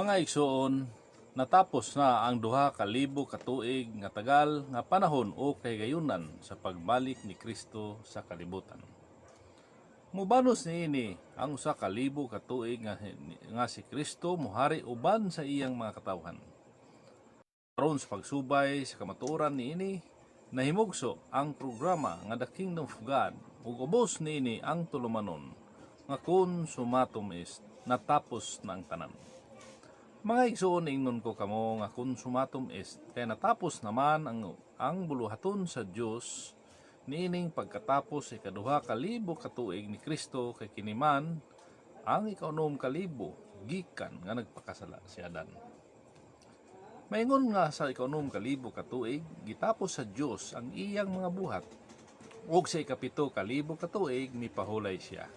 Mga igsoon, natapos na ang duha ka libo ka tuig nga tagal nga panahon o kahigayunan sa pagbalik ni Kristo sa kalibutan. Mubanos niini ang usa ka libo ka tuig nga si Kristo mohari uban sa iyang mga katawhan. Aron sa pagsubay sa kamatuoran niini, nahimugso ang programa nga The Kingdom of God ug ubos niini ang tulumanon nga kun sumatum is natapos na ang tanan. Mga igsoon, ingnon ko kamo nga konsumatum est, kaya natapos naman ang buluhaton sa Dios niining pagkatapos ikaduha ka libo ka tuig ni Kristo kay kiniman ang ikaunom ka libo gikan nga nagpakasala si Adan. Maingon nga sa ikaunom ka libo ka tuig gitapos sa Dios ang iyang mga buhat ug sa ikapito ka libo ka tuig mipahulay siya.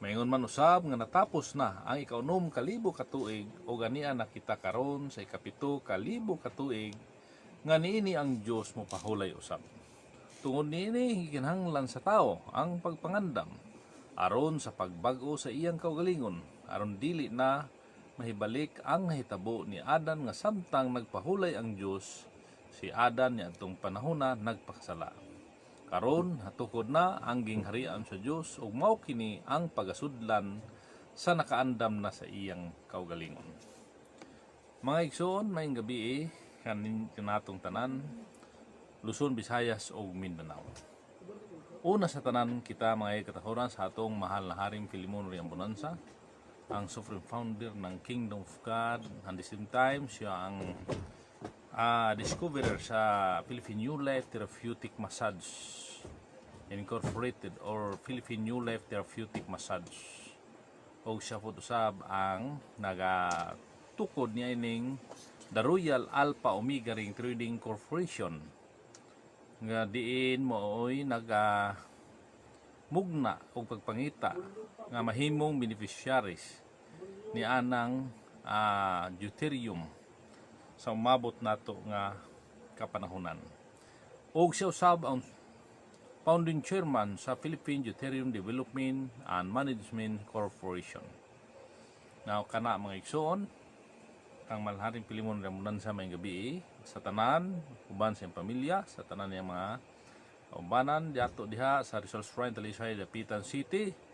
Maingon man usab nga natapos na ang ikaunom ka libo ka tuig o ganiya nakita karon sa ikapito ka libo ka tuig nga niini ang Dios mo pahulay usab. Tungod niini gikinahanglan sa tao ang pagpangandam aron sa pagbag-o sa iyang kaugalingon aron dili na mahibalik ang nahitabo ni Adan nga samtang nagpahulay ang Dios si Adan niadtong panahona nagpakasala. Karon hatukod na ang gingharian sa Dios ug mao kini ang pagasudlan sa nakaandam na sa iyang kaugalingon. Mga igsoon, maayong gabi kanatong tanan, Luzon, Visayas ug Mindanao. Una sa tanan kita mga katahuran sa atong mahal na Haring Filimon Riambonanza, ang supreme founder ng Kingdom of God, and the same time siya ang discoverer sa Philippine New Life Therapeutic Massage Incorporated or Philippine New Life Therapeutic Massage. O siya po usab ang nagatukod niya ining The Royal Alpha Omega Ring Trading Corporation nga diin mooy mugna o pagpangita nga mahimong beneficiaries ni anang deuterium sa umabot nato nga kapanahunan. Og siya usab ang founding chairman sa Philippine Deuterium Development and Management Corporation. Now kana mga igsoon, kang malharing Filimon Riambonanza may gabi sa tanan uban sa pamilya, sa tanan ng mga ubanan diato diha sa Rizal Shrine, Talisay, Dapitan City,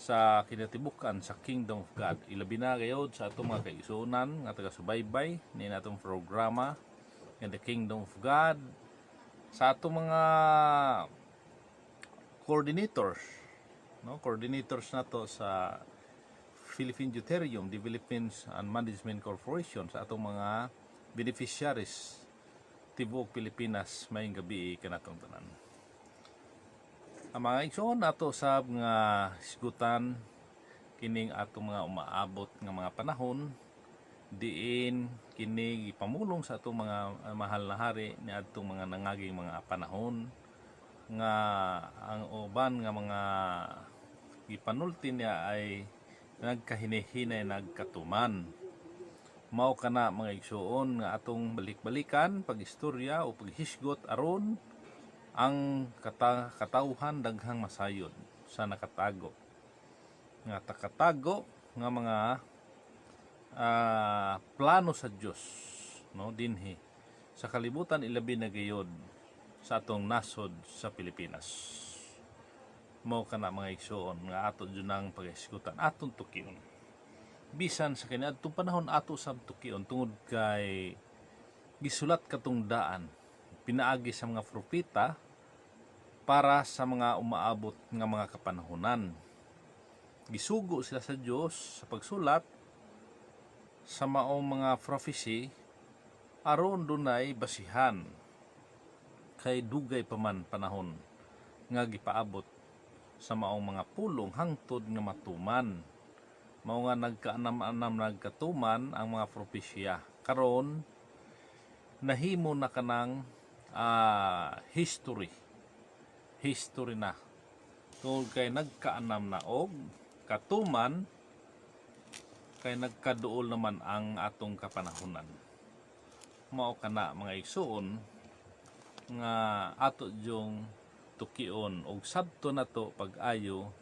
sa kinatibukan sa Kingdom of God. Ilabi na gayod sa atong mga kaigsuonan nga taga-subaybay ni natong programa nga The Kingdom of God, sa atong mga coordinators, coordinators nato sa Philippine Deuterium Development and Management Corporation, sa atong mga beneficiaries tibuok Pilipinas. Mayong gabi kanatong tanan. Ang mga igsoon nato sab nga isgutan kining atong mga umaabot nga mga panahon diin kini gipamulong sa atong mga mahal na hari ni adtong mga nangaging mga panahon nga ang uban nga mga gipanulti niya ay nagkahinay-hinay, nagkatuman. Mao kana mga igsoon nga atong balik-balikan pagistorya o paghisgot aron ang katawhan daghang masayod sa nakatago nga mga plano sa Dios dinhi sa kalibutan, ilabi na gayud sa atong nasod sa Pilipinas. Mao kana mga igsoon nga ato junang paghisgutan, atong tukion bisan sa kaniadtong panahon ato sab tukion tungod kay gisulat katong daan pinaagi sa mga propeta para sa mga umaabot nga mga kapanahunan. Gisugo sila sa Dios sa pagsulat sa maong mga prophecy aron dunay basihan kay dugay pa man panahon nga gipaabot sa maong mga pulong hangtod nga matuman. Mao nga nagkaanam-anam nagkatuman ang mga propesya. Karon nahimo na kanang history na tungod kay nagkaanam na og katuman kay nagkaduol naman ang atong kapanahunan. Mao kana mga igsoon nga ato yung tukion og sabto nato pag-ayo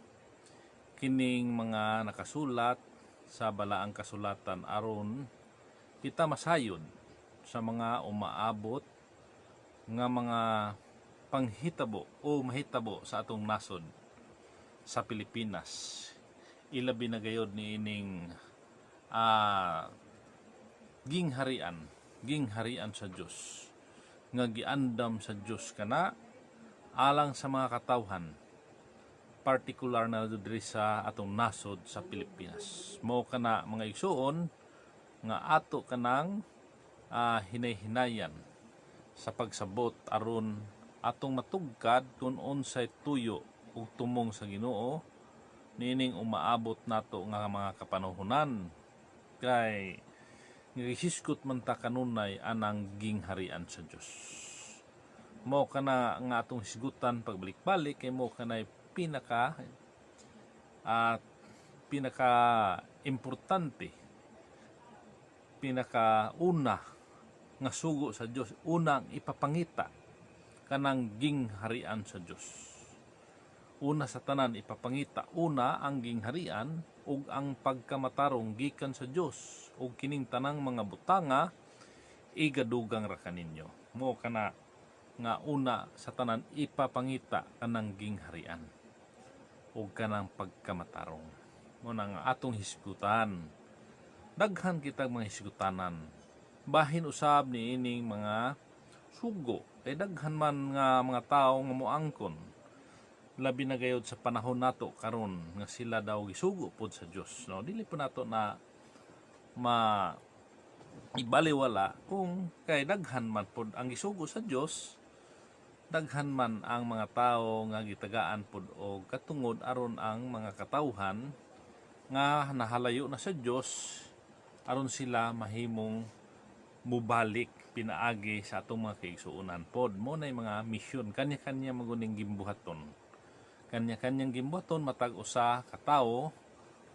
kining mga nakasulat sa balaang kasulatan aron kita masayod sa mga umaabot nga mga panghitabo o mahitabo sa atong nasod sa Pilipinas. Ilabi na gayod ni ining gingharian sa Dios nga giandam sa Dios kana alang sa mga katawhan, partikular na diri sa atong nasod sa Pilipinas. Mao kana mga igsuon nga ato kanang hinay-hinayan sa pagsabot aron atong matugkad kung unsay tuyo ug tumong sa Ginoo nining umaabot nato nga mga kapanahon kay nagisiskot man ta kanunay anang gingharian sa Dios. Mao kana nga atong hisgutan pagbalik-balik kay mao kanay pinaka importante, pinaka una nga sugo sa Dios, unang ipapangita kanang gingharian sa Dios. Una sa tanan ipapangita una ang gingharian ug ang pagkamatarong gikan sa Dios ug kining tanang mga butanga igadugang ra kaninyo. Mao kana nga una sa tanan ipapangita kanang gingharian ug kanang pagkamatarong. Mao nga atong hisgutan. Daghan kitag mga hisgutanan. Bahin usab ni ining mga sugo kay daghan man nga mga tawo nga moangkon labi na gayud sa panahon nato karon nga sila daw gisugo pod sa Dios, no? Dili po nato na ibaliwala kung kay daghan man pod ang gisugo sa Dios, daghan man ang mga tawo nga gitagaan pod og katungod aron ang mga katawhan nga nahalayo na sa Dios aron sila mahimong mubalik pinaagi sa atong mga kaigsuonan pod. Mo nay mga misyon kanya-kanya maguning gimbuhaton. Kanya-kanyang gimbuhaton matag usa ka tawo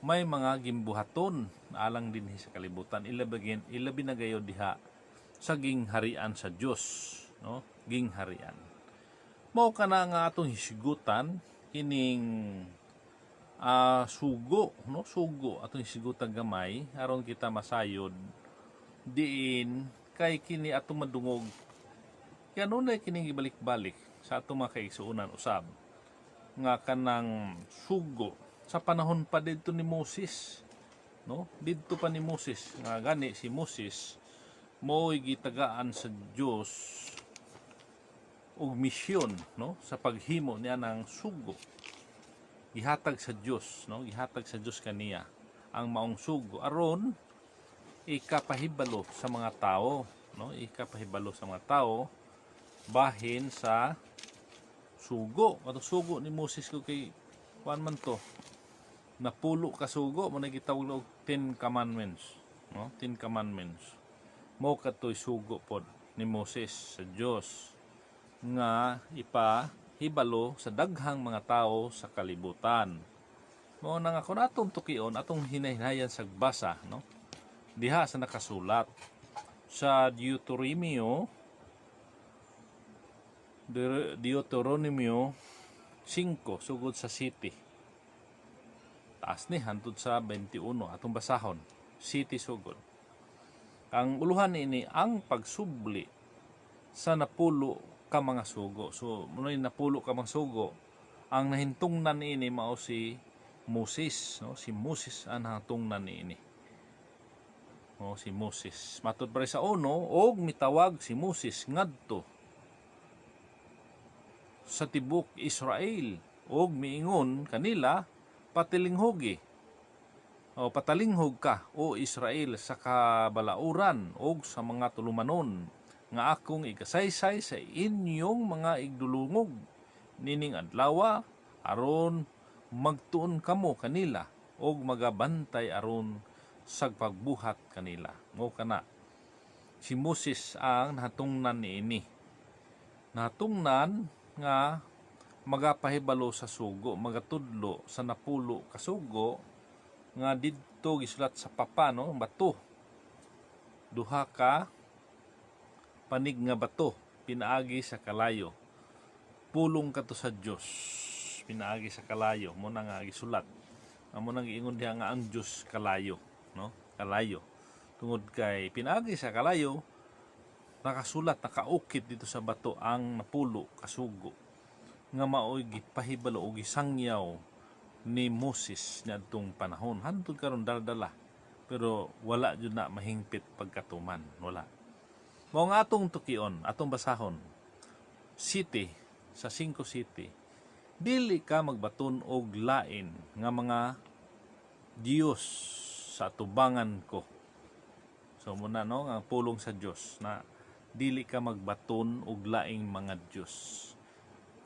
may mga gimbuhaton alang dinhi sa kalibutan. Ilabi na gayud diha sa gingharian sa Dios, no? Gingharian. Mao kana nga atong hisgutan kining sugo, no? Sugo atong hisgutan gamay aron kita masayod diin kay kini atong madungog. Kaya nunay kining ibalik-balik sa atong mga kaigsuonan usab nga kanang sugo sa panahon pa didto ni Moses, no? Didto pa ni Moses nga gani si Moses mo'y gitagaan sa Dios og misyon, no? Sa paghimo niya ng sugo. Gihatag sa Dios, no? Gihatag sa Dios kaniya ang maong sugo aron ikapahibalo sa mga tao, no? Ikapahibalo sa mga tao bahin sa sugo. Ato sugo ni Moses ko kay kuan man to. Napulo ka sugo mo nagitawag og 10 commandments, no? 10 commandments. Mo katoy sugo pod ni Moses sa Dios nga ipahibalo sa daghang mga tao sa kalibutan. Mo nang ako natong tukion atong hinay-hinayan sa basa, no? Diha sa nakasulat sa Deuteronomio 5 sugod sa city. Taas ni hantod sa 21 atong basahon. City sugod. Ang uluhan ini ang pagsubli sa napulo ka mga sugo. So munay napulo ka mga sugo. Ang nahintungnan ini mao si Moses, no? Si Moses ang nahintungnan ini. O si Moses. Matud pa sa uno og mitawag si Moses ngadto sa tibok Israel og miingon kanila patilinghogi o patalinghog ka o Israel sa kabalauran og sa mga tulumanon nga akong ikasaysay sa inyong mga igdulungog nining adlaw aron magtuon kamo kanila og magabantay aron sa pagbuhat kanila. Mo kana si Moses ang nahatungnan niini. Nahatungnan nga magapahibalo sa sugo, magatudlo sa napulo ka sugo nga didto gisulat sa papa, no? Bato. Duha ka panig nga bato pinaagi sa kalayo. Pulong kato sa Dios pinaagi sa kalayo mo na nga gisulat. amo nang giingon diha nga ang Dios kalayo, no? Kalayo. Tungod kay pinaagi sa kalayo, nakasulat, nakaukit dito sa bato ang napulo kasugo nga mao'y gipahibalo o gisangyaw ni Moses niadtong panahon. Hantod karon dala-dala. Pero wala jud na mahingpit pagkatuman, wala. Mao nga atong tukion, atong basahon. City sa 5 city. Dili ka magbaton og lain nga mga Dios sa atubangan ko. So muna no nga pulong sa Dios na dili ka magbaton og laing mga Dios.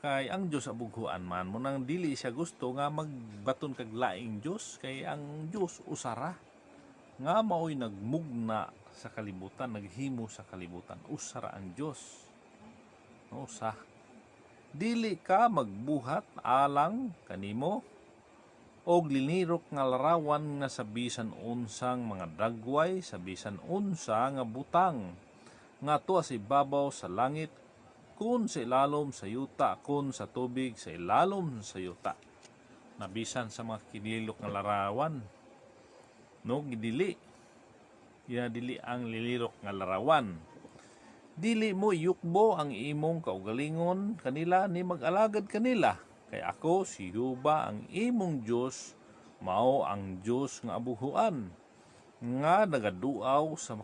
Kay ang Dios abughuan man mo nang dili siya gusto nga magbaton kag laing Dios kay ang Dios usara nga mao'y nagmugna sa kalibutan, naghimo sa kalibutan. Usara ang Dios. Usa. Dili ka magbuhat alang kanimo og linirok nga larawan nga sa bisan unsang mga dagway, sa bisan unsa nga butang nga tuwa sa ibabaw sa langit, kun sa ilalom sa yuta, kun sa tubig sa ilalom sa yuta. Nabisan sa mga kinilok nga larawan. No, gidili. Dili ang lilirok nga larawan. Dili mo yukbo ang imong kaugalingon kanila ni mag-alagad kanila. Kay ako si Yuba ang imong Dios, mao ang Dios nga abuhuan nga nagaduaw sa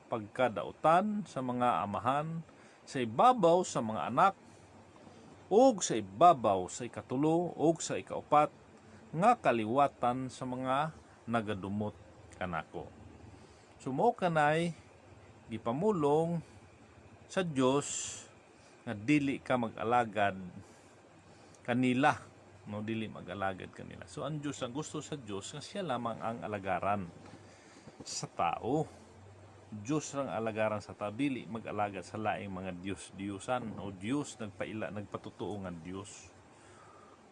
pagkadautan sa mga amahan, sa ibabaw sa mga anak, ug sa ibabaw sa ikatulo ug sa ikaupat nga kaliwatan sa mga nagadumot kanako. Sumo kanay gipamulong sa Dios nga dili ka mag-alagad kanila, no, dili mag-alagad kanila. So ang Dios, ang gusto sa Dios nga siya lamang ang alagaran sa tao. Dios ang alagaran sa tao, dili mag-alagad sa laing mga Diyos-Diyosan o Dios nagpatutuo nga Dios.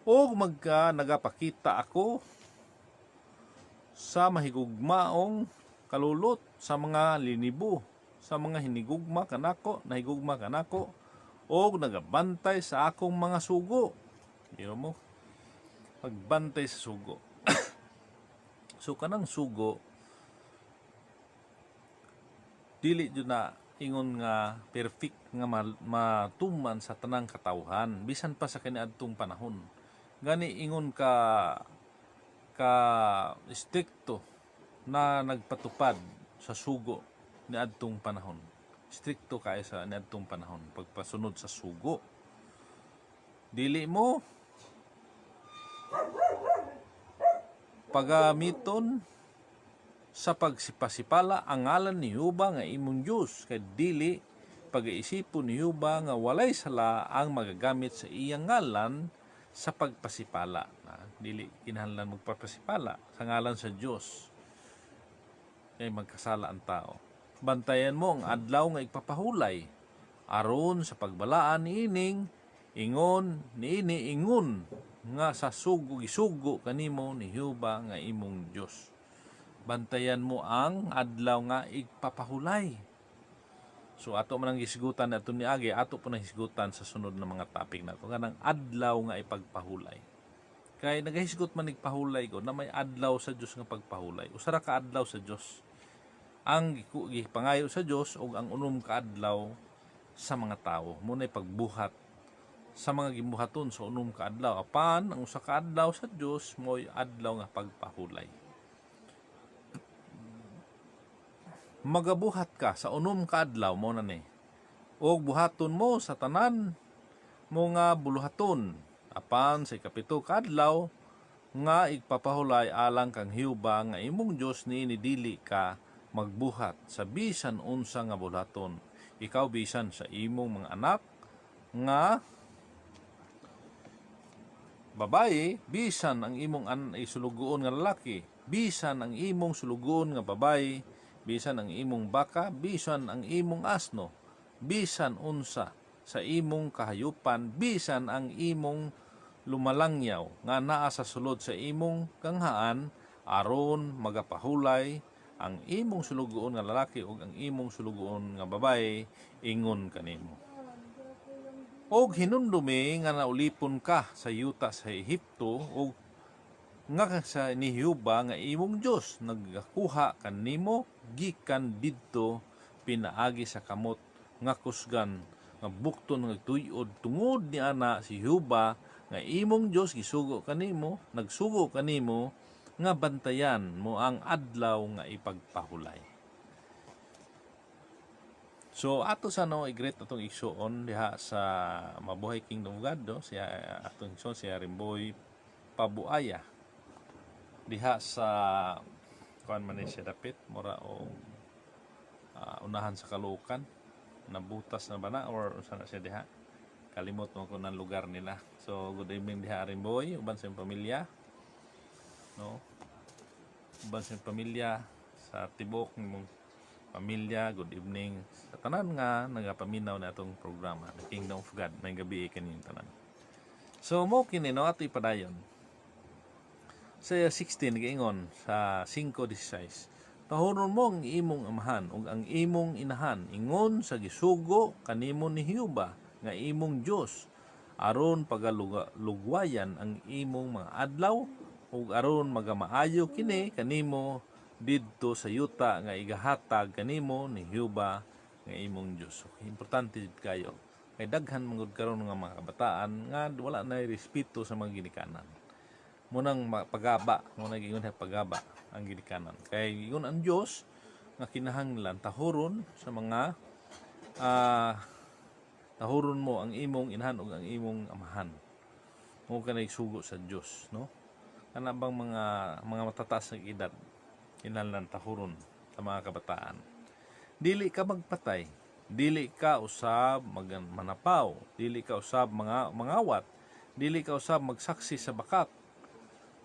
O nagapakita ako sa mahigugmaong kalulot sa mga linibo, sa mga hinigugma kanako, nahigugma kanako, o nagabantay sa akong mga sugo. Dino mo, pagbantay sa sugo. So kanang sugo, dili jud na ingon nga perfect nga matuman sa tanang katawhan, bisan pa sa kaniadtong panahon. Gani ingon ka stricto na nagpatupad sa sugo ni adtong panahon. Stricto kay sa niadtong panahon pagpasunod sa sugo. Dili mo pagamiton sa pagsipasipala ang ngalan ni Yuba nga imong Dios, kay dili pag-iisipon ni Yuba nga walay sala ang magagamit sa iyang ngalan sa pagpasipala. Dili kinahanglan magpapasipala sa ngalan sa Dios kay magkasala ang tao. Bantayan mo ang adlaw nga igpapahulay aron sa pagbalaan niining ingon nga sa isugo kanimo ni Yuba nga imong Dios. Bantayan mo ang adlaw nga igpapahulay. So ato man ang hisgutan nato ni Agi, ato po nang hisgutan sa sunod na mga topic nato kanang adlaw nga ipagpahulay. Kay nagahisgot man igpahulay ko na may adlaw sa Dios nga pagpahulay. Usara ka adlaw sa Dios. Ang gipangayo sa Dios ug ang unom ka adlaw sa mga tawo. Munay pagbuhat sa mga gibuhaton sa unom ka adlaw. Apan ang usa ka adlaw sa Dios mo'y adlaw nga pagpahulay. Magabuhat ka sa unom ka adlaw mo na ni. O buhaton mo sa tanan mo nga buluhaton. Apan sa ikapito ka adlaw nga igpapahulay alang kang Yuba nga imong Dios ni dili ka magbuhat sa bisan unsa nga buluhaton. Ikaw bisan sa imong mga anak nga babae, bisan ang imong sulugoon nga lalaki, bisan ang imong sulugoon nga babae, bisan ang imong baka, bisan ang imong asno, bisan unsa sa imong kahayupan, bisan ang imong lumalangyaw nga naa sa sulod sa imong kanghaan aron magapahulay ang imong sulugoon nga lalaki ug ang imong sulugoon nga babae ingon kanimo. Og hinundumi nga naulipon ka sa yuta sa Ehipto ug nga sa ni Hiuba nga imong Dios nagakuha kanimo gikan didto pinaagi sa kamot nga kusgan nga bukton nga tuyod tungod ni ana si Hiuba nga imong Dios gisugo kanimo, nagsugo kanimo nga bantayan mo ang adlaw nga ipagpahulay. So ato sa i-greet atong igsuon diha sa Mabuhay Kingdom of God siya atong igsuon siya Rimboy Pabuaya diha sa kuan man siya dapit mura o unahan sa Kalukan nabutas na ba na or unsa na siya diha, kalimot mo ko ng lugar nila. So good evening diha Rimboy uban sa pamilya, no, uban sa pamilya sa tibok mong pamilya. Good evening sa tanan nga nagapaminaw na atong programa Kingdom of God may gabi kaning tanan. So mo kini no ato ipadayon sa 16 giingon sa 5:16, tahoron mo ang imong amahan ug ang imong inahan ingon sa gisugo kanimo ni Hiuba nga imong Dios aron pagalugwayan ang imong mga adlaw ug aron magamaayo kini kanimo didto sa yuta nga igahatag kanimo ni Hiuba nga imong Dios. Okay, importante jud kayo kay daghan mangud karon nga mga kabataan nga wala na respeto sa mga ginikanan. Munang pagaba, munang ingon pagaba ang ginikanan. Kay ingon ang Dios nga kinahanglan tahoron sa mga tahoron mo ang imong inahan ug ang imong amahan. Mo kanay sugo sa Dios, no? Kana bang mga matataas nga edad kinahanglan tahoron sa mga kabataan. Dili ka magpatay, dili ka usab manapaw, dili ka usab mangawat, dili ka usab magsaksi sa bakat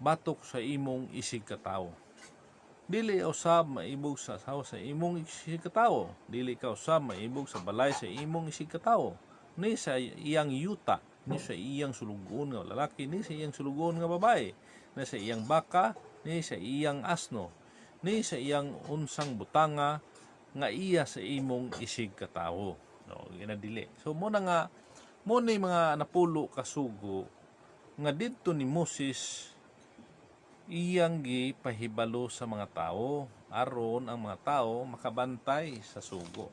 batok sa imong isig katawo. Dili usab maibog sa asawa sa imong isig katawo, dili ka usab maibog sa balay sa imong isig katawo, ni sa iyang yuta, ni sa iyang sulugon nga lalaki, ni sa iyang sulugon nga babae, ni sa iyang baka, ni sa iyang asno, ni sa iyang unsang butanga nga iya sa imong isig katawo. No, ginadili. So mo na nga mo ni mga napulo kasugo nga didto ni Moses iyang gipahibalo sa mga tao aron ang mga tao makabantay sa sugo,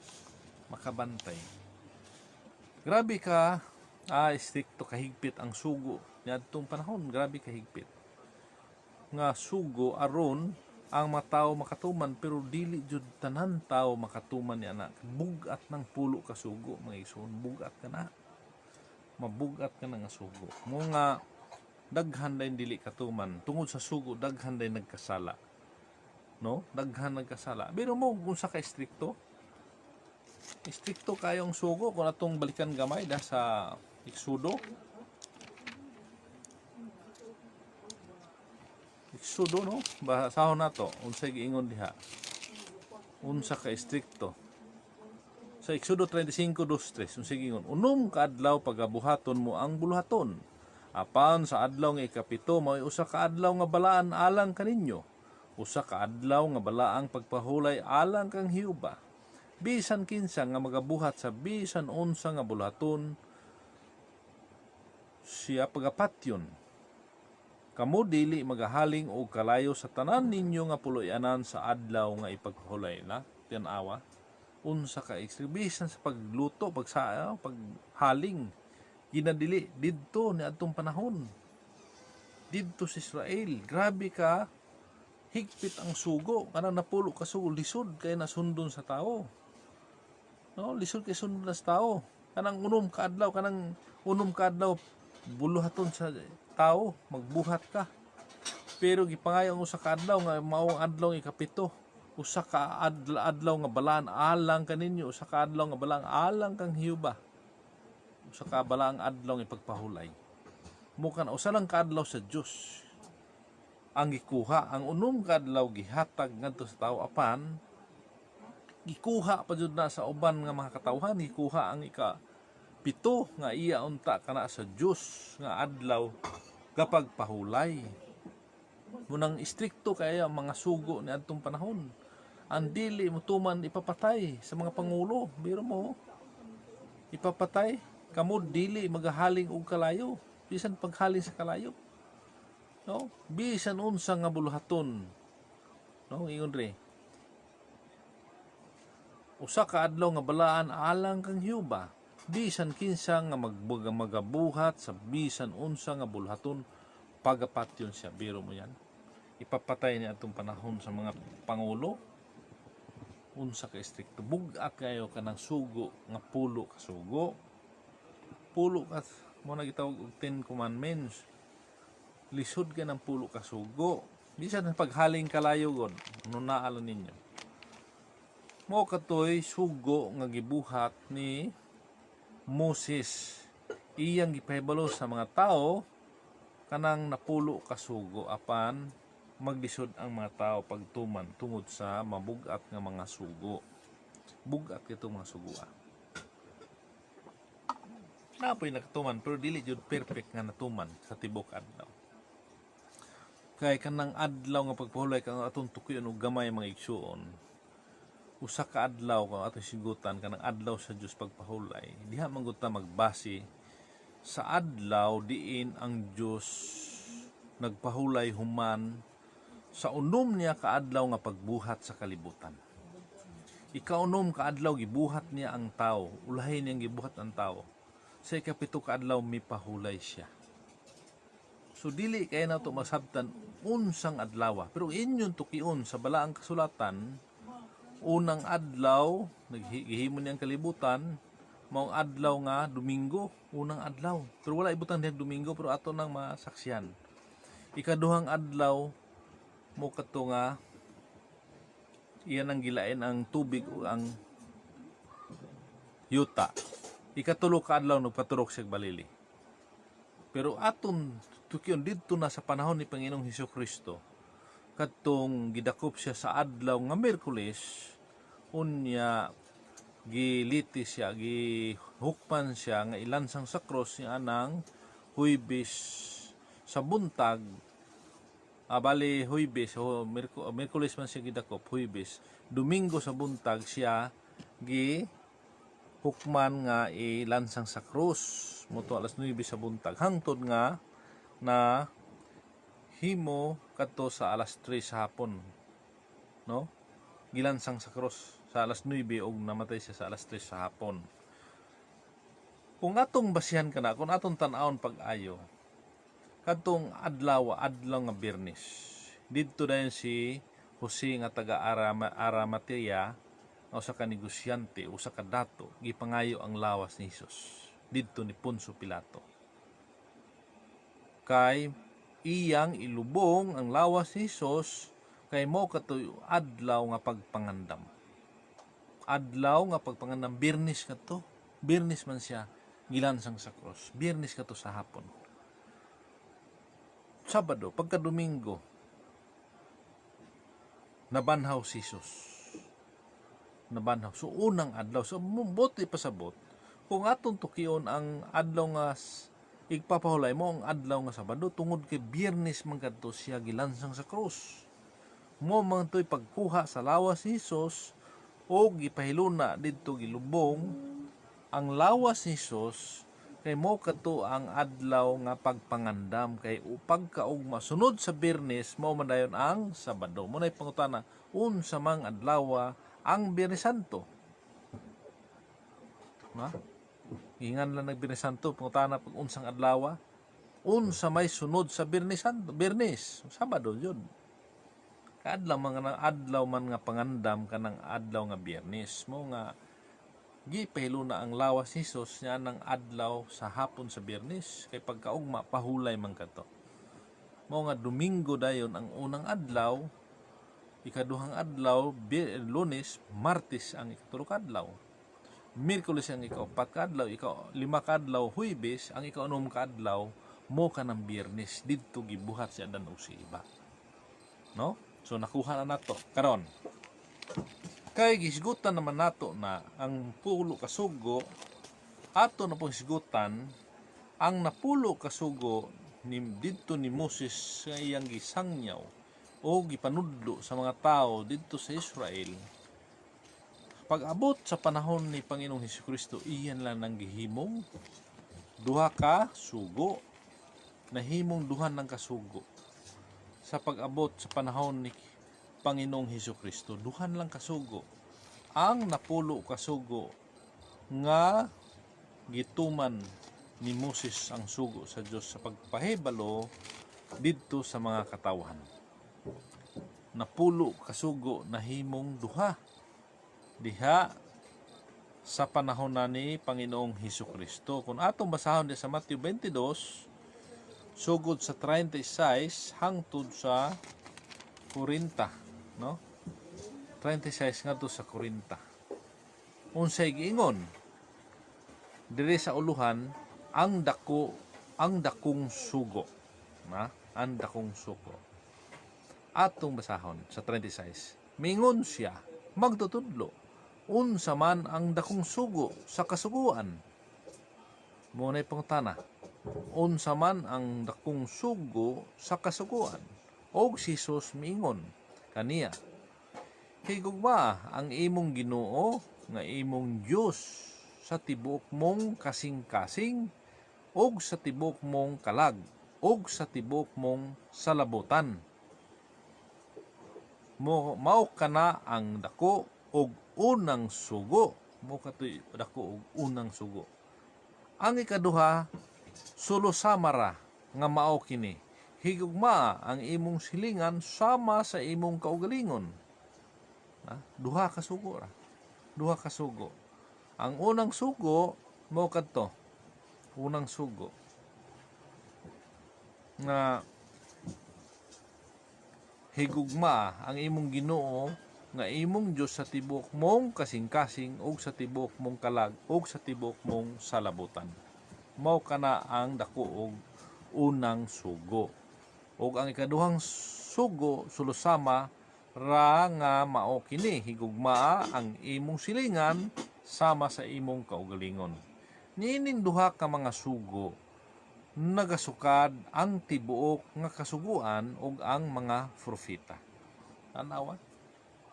makabantay. Grabe ka stricto kahigpit ang sugo niadtong panahon, grabe kahigpit nga sugo aron ang mga tao makatuman, pero dili jud tanan tao makatuman ni anak. Bugat ng pulo ka sugo mga igsoon, bugat ka na, mabugat ka na nga sugo mo nga daghan day dili katuman tungod sa sugo, daghan day nagkasala, no, daghan nagkasala. Pero mo kung sa ka stricto kayong sugo kung atong balikan gamay da sa Exodo no, basahon nato unsay giingon diha, unsa ka stricto sa Exodo 35:23 unsay giingon, unom ka adlaw pagabuhaton mo ang buluhaton. Apan sa adlaw nga ikapito may usa ka adlaw nga balaan alang kaninyo, usa ka adlaw nga balaang pagpahulay alang kang Hiuba. Bisan kinsa nga magabuhat sa bisan unsa nga buluhaton siya pagapatyon. Kamo dili magahaling og kalayo sa tanan ninyo nga puloy-anan sa adlaw nga ipagpahulay na tinawa. Unsa ka bisan sa pagluto, paghaling ginadili didto ni adtong panahon didto sa Israel. Grabe ka higpit ang sugo, kanang napulo ka sugo, lisod kay nasundon sa tao, no, lisod kay sundon sa tao. Kanang unom ka adlaw buluhaton sa tao, magbuhat ka, pero gipangayong usa ka adlaw nga maong adlaw ikapito, usa ka adlaw nga balaan alang kaninyo, usa ka adlaw nga balaan alang kang Hiuba, usa ka balaang adlaw ipagpahulay. Mukan usa lang ka adlaw sa Dios ang gikuha, ang unom ka adlaw gihatag ngadto sa tao, apan gikuha pa jud na sa uban nga mga katawhan, gikuha ang ikapito nga iya unta kana sa Dios nga adlaw kapag pahulay. Munang istrikto kaya mga sugo ni adtong panahon, ang dili mo tuman ipapatay sa mga pangulo. Biro mo ipapatay kamo, dili magahaling og kalayo, bisan paghaling sa kalayo, No? Bisan unsa nga buluhaton. No, ingon re. Usa ka adlaw nga balaan alang kang Hiuba. Bisan kinsa nga magabuhat sa bisan unsa nga buluhaton, pagapatyon siya. Biro mo yan. Ipapatay niya atong panahon sa mga pangulo. Unsa ka istrikto. Bugat kayo ka ng sugo nga pulo ka sugo. Pulo ka, mo na gitawag og 10 commandments. Lisod ka ng pulo ka sugo. Bisan paghaling kalayo god, no naalan ninyo. Mo katoy sugo nga gibuhat ni Moses. Iyang gipahibalo sa mga tao kanang napulo ka sugo apan maglisod ang mga tao pagtuman tungod sa mabugat nga mga sugo. Bugat itong mga sugoa. Napoy nakatuman pero dili jud perfect nga natuman sa tibok adlaw. Kay kanang adlaw nga pagpahulay kang atong tukuyon og gamay mga igsuon. Usa ka adlaw kang atong sigutan kanang adlaw sa Dios pagpahulay. Diha man gud ta magbase sa adlaw diin ang Dios nagpahulay human sa unom niya ka adlaw nga pagbuhat sa kalibutan. Ikaunom ka adlaw gibuhat niya ang tao, ulahay niyang gibuhat ang tao. Sa ikapito ka adlaw mipahulay siya. So dili kay nato masabtan unsang adlaw, pero inyong tukion sa balaang kasulatan, unang adlaw naghihimo niyang kalibutan, maong adlaw nga Domingo, unang adlaw. Pero wala ibutang diha Domingo pero ato nang masaksihan. Ikaduhang adlaw mo kato nga iyan ang gilain ang tubig o ang yuta. Ikatulo ka adlaw nagpaturok siya balili. Pero aton tukyon didto na sa panahon ni Panginoong Hesukristo kadtong gidakop siya sa adlaw nga Miyerkules, unya giliti siya, gihukman siya nga ilansang sa cross niya nang Huwebes sa buntag. Bali Huwebes o Miyerkules man siya gidakop, Huwebes. Domingo sa buntag siya hukman nga ilansang sa krus moto alas 9 sa buntag hangtod nga na himo kadto sa alas 3 sa hapon, no, gilansang sa krus sa alas 9 ug namatay siya sa alas 3 sa hapon. Kung atong basihan kana, kung atong tan-awon pag-ayo kadtong adlaw nga Biyernes, didto dayon si Jose nga taga Arimatea, usa ka negosyante, usa ka dato, gipangayo ang lawas ni Hesus didto ni Poncio Pilato. Kay iyang ilubong ang lawas ni Hesus kay mo katoy adlaw nga pagpangandam. Adlaw nga pagpangandam, Biyernes kadto. Biyernes man siya gilansang sa cross. Biyernes kadto sa hapon. Sabado, pagka Domingo, nabanhaw si Hesus. Nabanhaw. So, unang adlaw. So, buti pasabot. Kung atong tukion ang adlaw nga igpapahulay mo ang adlaw nga Sabado, tungod kay Biyernes man kadto siya gilansang sa krus. Mo man to'y pagkuha sa lawas ni Hesus o gipahiluna didto gilubong ang lawas ni Hesus kay mo kadto ang adlaw nga pagpangandam kay pagkaugma sunod sa Biyernes mao man dayon ang Sabado. Mo nay pangutana, unsa mang adlaw ang Biyernes Santo? Ha? Ingan lang nag-Biyernes Santo, pangutana pag unsang adlaw, unsa may sunod sa Biyernes Santo? Biyernes, Sabado yun. Kaadlaw man nga adlaw man nga pangandam kanang adlaw nga Biyernes mo nga gipahilo na ang lawas ni Hesus niya ng adlaw sa hapon sa Biyernes kay pagkaugma pahulay man kadto. Mo nga Domingo dayon ang unang adlaw, ikaduhang adlaw Lunes, Martes ang ikatulo ka adlaw. Miyerkules ang ikaupat ka adlaw, lima ka adlaw Huwebes, ang ikaunom ka adlaw mo ka ng Biyernes didto gibuhat siya dan og si iba. No? So nakuha na nato karon. Kay gisgutan naman nato na ang pulo ka sugo, ato na pong sigutan ang napulo ka sugo ni didto ni Moses sa iyang gisangyaw o gipanudlo sa mga tao didto sa Israel. Pag-abot sa panahon ni Panginoong Hesukristo, iyan lang nang gihimong duha ka sugo. Nahimong duhan ng kasugo. sa pag-abot sa panahon ni Panginoong Hesukristo, duhan lang kasugo ang napulo kasugo nga gituman ni Moses ang sugo sa Dios sa pagpahibalo didto sa mga katawhan. Napulo kasugo na himong duha diha sa panahon na ni Panginoong Hesukristo. Kung atong basahon sa Matthew 22, sugod sa 36 hangtod sa 40, no? 36 ngadto sa 40. Unsay giingon? Diri sa uluhan ang dakong sugo, na? Ang dakong sugo. Atong basahon sa 36. Mingon siya, magtutudlo, unsa man ang dakong sugo sa kasuguan? Munay pangutana, unsa man ang dakong sugo sa kasuguan? Og si Jesus miingon kaniya, higugma ang imong Ginoo nga imong Dios sa tibuok mong kasing-kasing og sa tibuok mong kalag og sa tibuok mong salabutan. Mao kana ang dako og unang sugo. Mao katoy dako og unang sugo. Ang ikaduha, sulosamara nga mao kini, higugma ang imong silingan sama sa imong kaugalingon. Duha ka sugo ra. Duha ka sugo. Ang unang sugo mao kadto. Unang sugo nga higugma ang imong Ginoo nga imong Dios sa tibuok mong kasing-kasing ug sa tibuok mong kalag ug sa tibuok mong salabutan. Mao kana ang dako og unang sugo. Ug ang ikaduhang sugo sulusama ra nga mao kini, higugma ang imong silingan sama sa imong kaugalingon. Niining duha ka mga sugo nagasukad ang tibuok nga kasuguan ug ang mga propeta. Tanawa,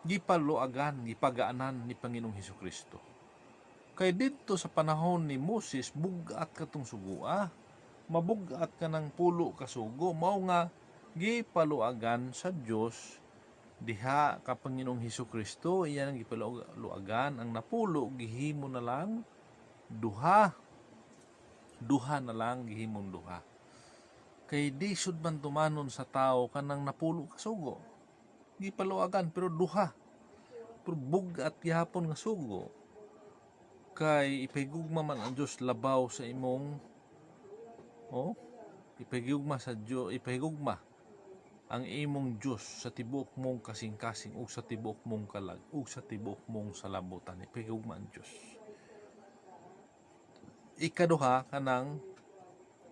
gipaluagan, gipagaanan ni Panginoong Hesukristo. Kay didto sa panahon ni Moses, bugat katong sugua, mabugat ka ng pulo kasugo, mao nga gipaluagan sa Dios diha ka Panginoong Hesukristo. Iyan ang gipaluagan, ang napulo gihimo na lang duha na lang gihimong duha. Kay di sud man tumanon sa tao kanang napulo ka sugo. Gipaluagan pero duha. Pero bugat gihapon nga sugo. Kay ipahigugma man ang Dios labaw sa imong ipahigugma sa Dios, ipahigugma ang imong Dios sa tibuok mong kasing-kasing ug sa tibuok mong kalag ug sa tibuok mong salabutan. Ipahigugma ang Dios. Ikaduha kanang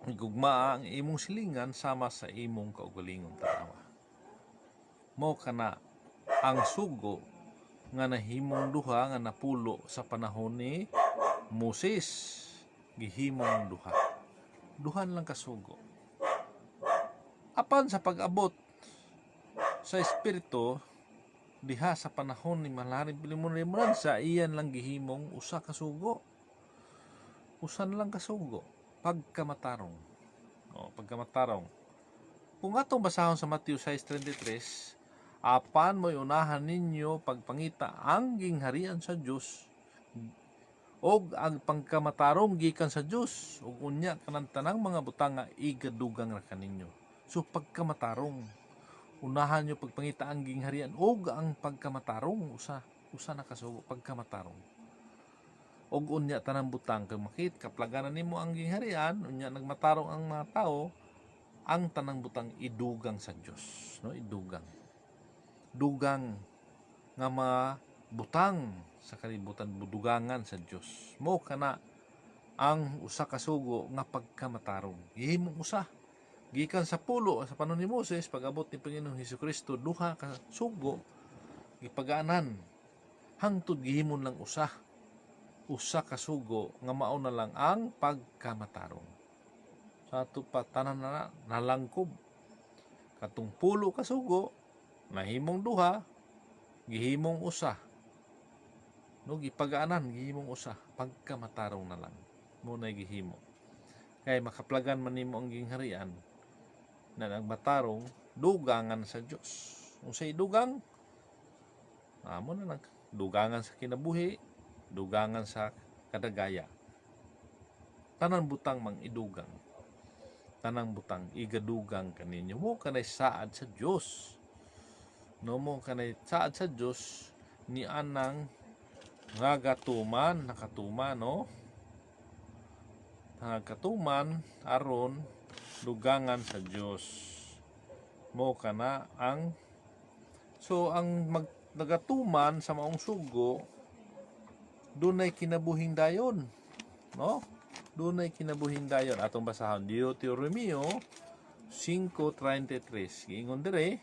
higugma ang imong silingan sama sa imong kaugalingon. Tanawa, mao kana ang sugo nga nahimong duha nga napulo sa panahon ni Moses. Gihimong duhan lang kasugo. Apan sa pag-abot sa Espiritu diha sa panahon ni Malaring Pilimunan sa iyan lang gihimong usa ka sugo. Usan lang kasugo, pagkamatarong. Pagkamatarong. Kung atong basahon sa Matthew 6:33, apan mo'y unahan ninyo pagpangita ang gingharian sa Dios og ang pagkamatarong gikan sa Dios, ug unya kanang tanang mga butang nga igadugang ra kaninyo. So pagkamatarong, unahan nyo pagpangita ang gingharian og ang pagkamatarong, usa na kasugo, pagkamatarong. Og unya tanang butang kay makit kaplaganan nimo ang gingharian, unya nagmatarong ang mga tao, ang tanang butang idugang sa Dios, no? Dugang nga mga butang sa kalibutan, budugangan sa Dios. Mo kana ang usa ka sugo nga pagkamatarong. Gihimong usa gikan sa pulo sa panahon ni Moses, pag-abot ni Panginoong Hesukristo, duha ka sugo gipagaanan hangtod gihimon lang usa ka sugo nga mao na lang ang pagkamatarong. Sa ato pa tanan na nalangkob katong pulo ka sugo nahimong duha, gihimong usa, no? Gipagaanan, gihimong usa, pagkamatarong na lang muna gihimo. Kay makaplagan man nimo ang gingharian na nagmatarong, dugangan sa Dios. Unsay dugang? Amo na dugangan sa kinabuhi, dugangan sa kadagaya. Tanan butang mang idugang. Tanang butang igadugang kaninyo. Mo kanay saad sa Dios. No mo kanay saad sa Dios ni anang nakatuman no. Nakatuman aron dugangan sa Dios. Mo kana ang nagatuman sa maong sugo dunay kinabuhing dayon, no? Dunay kinabuhing dayon atong basahon Deuteronomio 5:33. Giingon dire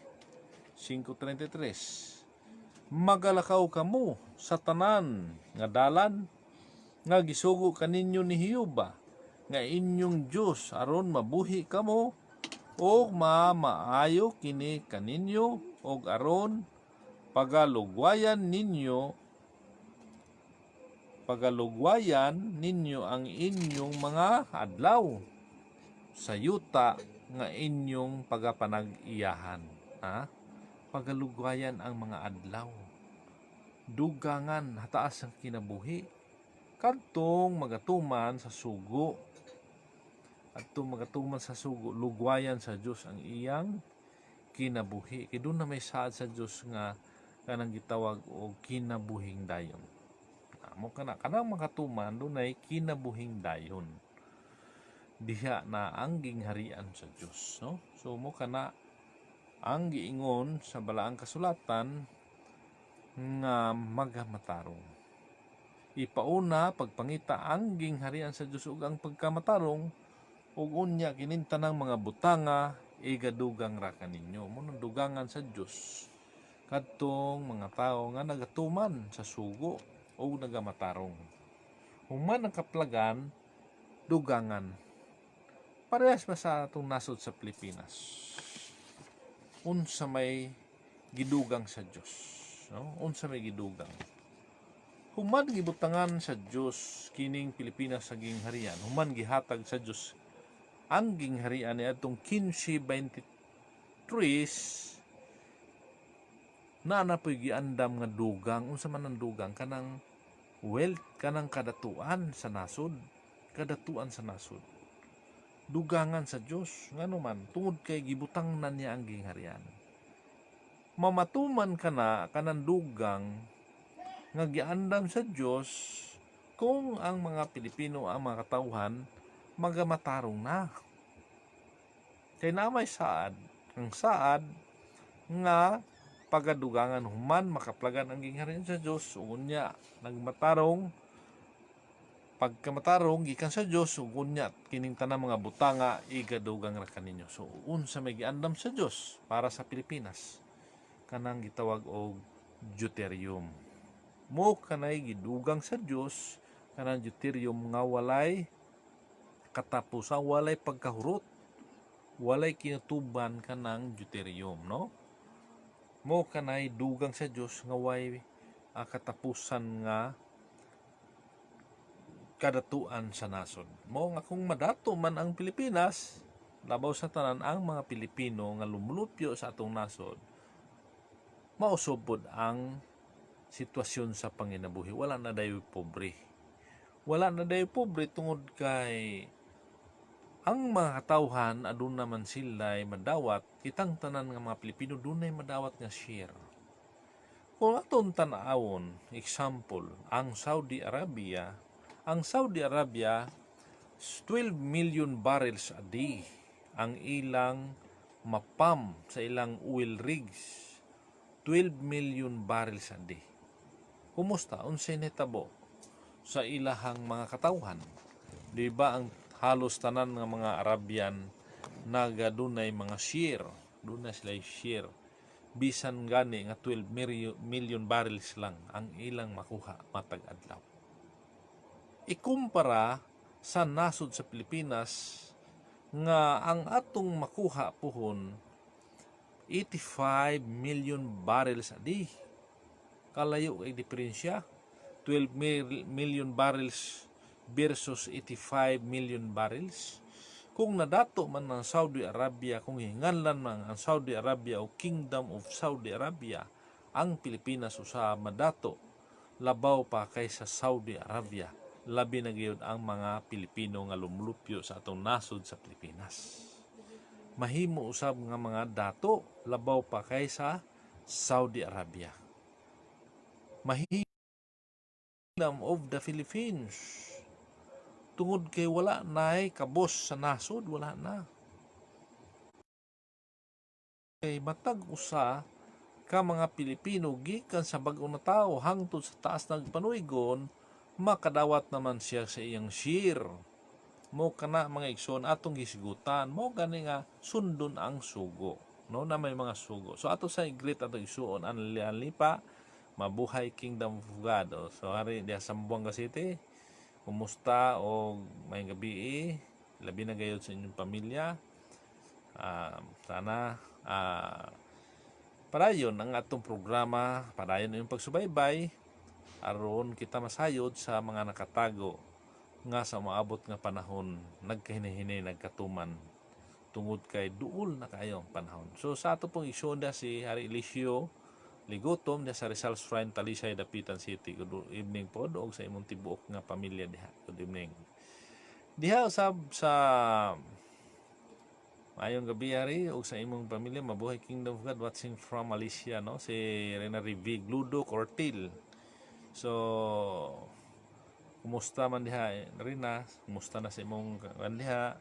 5:33. Magalakaw kamo sa tanan nga dalan nga gisugo kaninyo ni Jehova nga inyong Dios aron mabuhi kamo o maayo kini kaninyo og aron pagalugwayan ninyo ang inyong mga adlaw sa yuta nga inyong pagapanag-iyahan. Pagalugwayan ang mga adlaw. Dugangan hataas ang kinabuhi. Kadtong magatuman sa sugo. Lugwayan sa Dios ang iyang kinabuhi. Kay doon na may saad sa Dios nga kanang gitawag og kinabuhing dayon. Amo kanang makatuman dunay kinabuhing dayon. Diha na ang gingharian sa Dios, no? So mo kana ang giingon sa balaang kasulatan nga magamatarong. Ipauna pagpangita ang gingharian sa Dios ug ang pagkamatarong ug unya kining tanang mga butanga igadugang ra kaninyo. Mo dugangan sa Dios kadtong mga tao nga nagatuman sa sugo o nagamatarong. Human ang kaplagan, dugangan. Parehas ba sa atong nasod sa Pilipinas? Unsa may gidugang sa Dios, no? Unsa may gidugang. Human gibutangan sa Dios kining Pilipinas sa gingharian. Human gihatag sa Dios ang gingharian ni atong 1523 na napoy giandam nga dugang. Unsa man ang dugang? Kanang wealth, kanang kadatuan sa nasod. Dugangan sa Dios ngano man tungod kay gibutang na niya ang gingharian. Mamatuman kana kanang dugang nga giandam sa Dios kung ang mga Pilipino, ang mga katawhan magamatarong na. Kay namay saad, ang saad nga pagadugangan human makaplagan ang gingharian sa Dios unya nagmatarong pagkamatarong gikan sa Dios unya kining tanang mga butanga igadugang ra kaninyo. So unsa may giandam sa Dios para sa Pilipinas kanang gitawag og deuterium. Mo kanay gidugang sa Dios kanang deuterium nga walay katapusan, walay pagkahurot, walay kinutuban kanang deuterium, no? Mo kanay dugang sa Dios nga way katapusan nga kadatuan sa nasod. Mo nga kung madato man ang Pilipinas, labaw sa tanan ang mga Pilipino nga lumulupyo sa atong nasod, mausubod ang sitwasyon sa panginabuhi. Wala na dayoy pobre. Tungod kay ang mga katawhan adun naman sila'y madawat, kitang tanan nga mga Pilipino dunay madawat nga share. Kung aton tan-awon, example, ang Saudi Arabia 12 million barrels a day ang ilang mapam sa ilang oil rigs. 12 million barrels a day. Kumusta? Unsay nahitabo sa ilahang mga katawhan? Di ba ang halos tanan nga mga Arabian nagadunay mga share, dunay sila share. Bisan gani nga 12 million barrels lang ang ilang makuha matag adlaw. Ikumpara sa nasod sa Pilipinas nga ang atong makuha pohon 85 million barrels a day. Kalayo kay diferensya. 12 million barrels versus 85 million barrels. Kung nadato man ng Saudi Arabia, kung hinganlan man ang Saudi Arabia o Kingdom of Saudi Arabia, ang Pilipinas usa madato, labaw pa kaysa Saudi Arabia. Labi na gyud ang mga Pilipino nga lumulupyo sa atong nasod sa Pilipinas. Mahimo usab nga mga dato, labaw pa kaysa Saudi Arabia. Mahimo Kingdom of the Philippines. Tungod kay wala na kabos sa nasod, wala na. Kay matag usa ka mga Pilipino gikan sa bag-o na tawo hangtod sa taas nagpanuygon, makadawat naman siya sa iyang share. Mo kana mga igsoon atong gisigutan, mo gani nga sundon ang sugo, no, na may mga sugo. So ato sa iglit atong igsuon ang lipa, mabuhay Kingdom of God. So hari diha sa Zamboanga City, kumusta o may gabi, labi na gayud sa inyong pamilya. Sana padayon ang atong programa, padayon yung pagsubaybay aron kita masayod sa mga nakatago nga sa maabot nga panahon nagkahinay-hinay nagkatuman tungod kay duol na kayo ang panahon. So sa ato pong isyonda si Hari Eliseo Ligotom diha sa Rizal Shrine, Talisay, Dapitan City. Good evening po og sa imong tibuok nga pamilya diha. Good evening. Diha usab sa mayong gabi hari og sa imong pamilya, mabuhay Kingdom of God, watching from Malaysia, no, si Rena Rivig Ludo Cortil. So kumusta man diha Rina, kumusta na sa imong diha,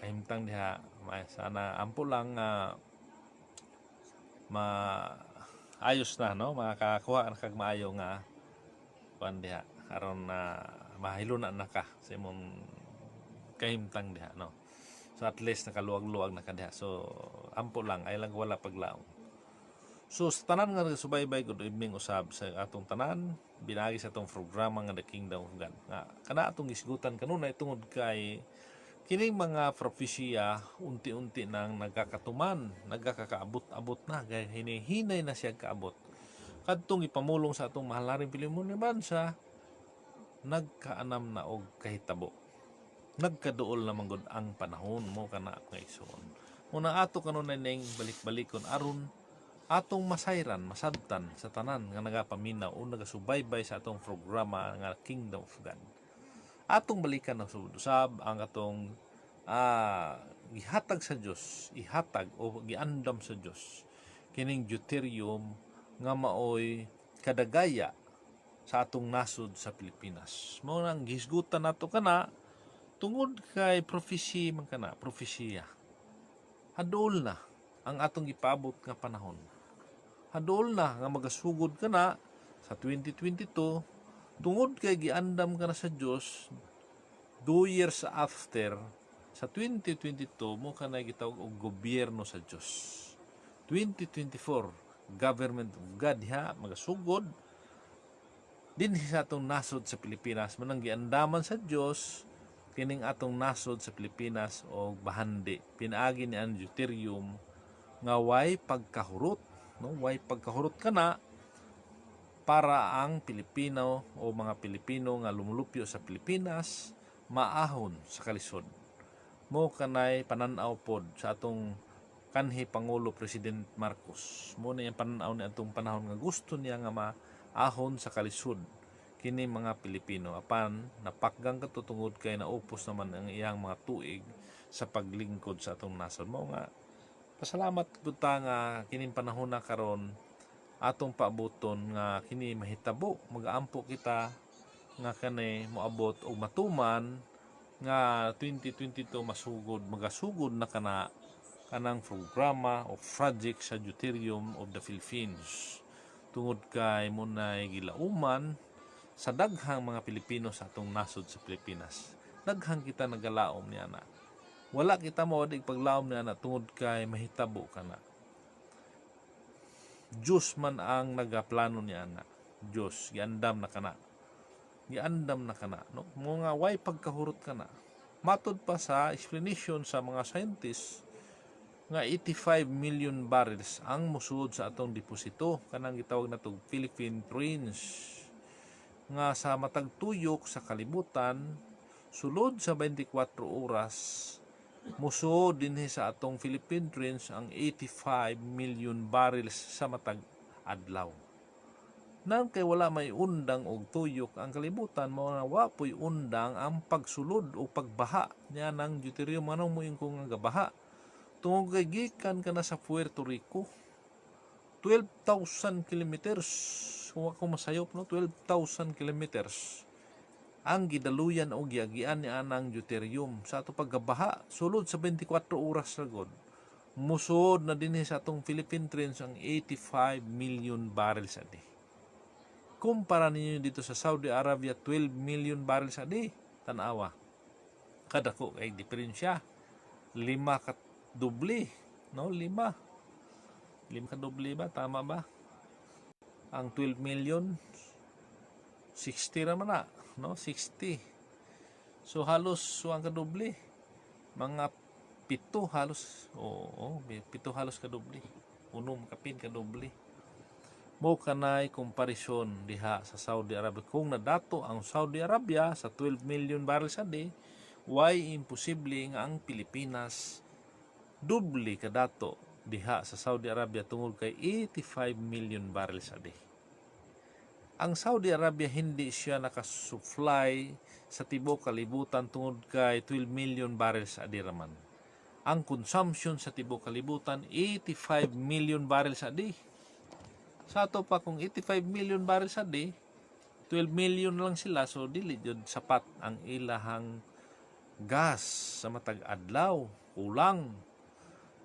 kahimtang diha, sana ampo lang maayos na, no, makakuha na kag maayo nga kuan diha aron mahiluna na ka sa imong kahimtang diha, no. So at least nakaluwag-luwag na ka diha. So ampo lang, ay lang wala paglaom. So sa tanan nga nagsubaybay, good evening usab sa atong tanan, binagi sa atong programa nga The Kingdom of God. Nga kana atong isgutan kanunay tungod kay kining mga propesya unti-unti nang nagkakatuman, nagkakaabot-abot na, kay hinihinay na siya kaabot. Kadtong ipamulong sa atong mahal naring Pilipinas bansa, nagkaanam na og kahitabo. Nagkaduol na manggod ang panahon mo kana nga igsoon. Muna ato kanunay ning balik-balikon aron atong masayran, masabtan sa tanan nga nagapaminaw o nagasubaybay sa atong programa nga Kingdom of God. Atong balikan ng usab ang atong gihatag sa Dios, ihatag o giandam sa Dios kining deuterium nga maoy kadagaya sa atong nasod sa Pilipinas. Mao nang gihisgutan nato kana tungod kay prophecy man kana, propesya. Hadol na ang atong gipabot nga panahon. Hadol na nga magasugod kana sa 2022 tungod kay giandam ka na sa Dios 2 years after sa 2022 mo ka na gitawag og gobyerno sa Dios. 2024 government of God diha magasugod din sa atong nasod sa Pilipinas, manang giandaman sa Dios kining atong nasod sa Pilipinas og bahandi. Pinaagi ni ang deuterium nga way pagkahurot, no, way pagkahurot kana para ang Pilipino o mga Pilipino nga lumulupyo sa Pilipinas maahon sa kalisod. Mo kanay pananaw pod sa atong kanhi Pangulo President Marcos. Mo na yung pananaw ni atong panahon nga gusto niya nga maahon sa kalisod kini mga Pilipino apan napakgang katutungod kay naupos naman ang iyang mga tuig sa paglingkod sa atong nasod. Mo nga pasalamat gud ta nga kining panahon na karon atong paaboton nga kini mahitabo, magaampo kita nga kani moabot og matuman nga 2022 masugod, magasugod na kanang programa o project sa Deuterium of the Philippines. Tungod kay munay gilauman sa daghang mga Pilipino sa atong nasod sa Pilipinas. Daghang kita nagalaom niya na. Wala kita mawadig paglaom niya na tungod kay mahitabo kana. Diyos man ang nagaplano niya na. Diyos, giandam na kana. Giandam na kana. No? Mga way pagkahurot kana. Matod pa sa explanation sa mga scientists nga 85 million barrels ang musuod sa atong deposito. Kanang gitawag na itong Philippine Prince. Nga sa matag tuyok sa kalibutan, sulod sa 24 oras musuod dinhi sa atong Philippine Trench ang 85 million barrels sa matag adlaw. Nang kay wala may undang og tuyok ang kalibutan, mao na wapoy undang ang pagsulod o pagbaha niya ng deuterium. Manong mo yung kung nga baha tungod kay gikan ka na sa Puerto Rico 12,000 kilometers, kung ako masayop, no, 12,000 kilometers ang gidaluyan o giagian ni anang deuterium sa ato paggabaha sulod sa 24 oras ragod. Musod na dinhi sa atong Philippine Trench ang 85 million barrels a day. Kumpara ninyo dito sa Saudi Arabia, 12 million barrels a day. Tanawa, kadako kay diferensya. 5 ka doble, no? 5 ka doble ba? Tama ba? Ang 12 million 60 naman na, no? 60. So halos ang kadoble. Mga 7 halos. Oo, 7 halos kadoble. 1 kapin kadoble. Mo kanay komparasyon diha sa Saudi Arabia. Kung nadato ang Saudi Arabia sa 12 million barrels a day, why imposible nga ang Pilipinas doble kadato diha sa Saudi Arabia tungod kay 85 million barrels a day. Ang Saudi Arabia hindi siya nakasupply sa tibok kalibutan tungod kay 12 million barrels a day raman. Ang consumption sa tibok kalibutan 85 million barrels a day. Sa ato pa kung 85 million barrels a day, 12 million lang sila, so dili jud sapat ang ilahang gas sa matag adlaw, kulang.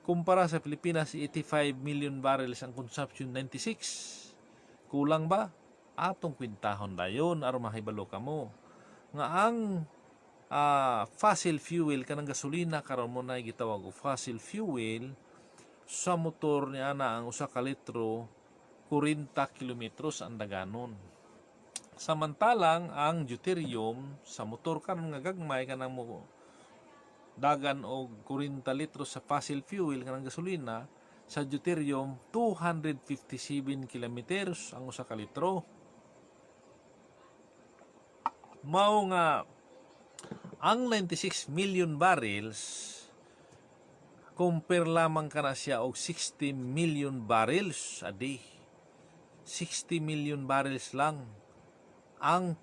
Kumpara sa Pilipinas, 85 million barrels ang consumption, 96. Kulang ba? Atong kwintahon dayon aron mahibalo kamo nga ang fossil fuel kanang gasolina karon mo na gitawag og fossil fuel sa motor ni ana ang 1 ka litro 40 kilometros ang daganon. Samantalang ang deuterium sa motor karon nga gagmay kanang mo dagan og 40 litros sa fossil fuel kanang gasolina, sa deuterium 257 kilometers ang 1 ka litro. Mao nga ang 96 million barrels compare lamang kana siya og 60 million barrels a day. 60 million barrels lang ang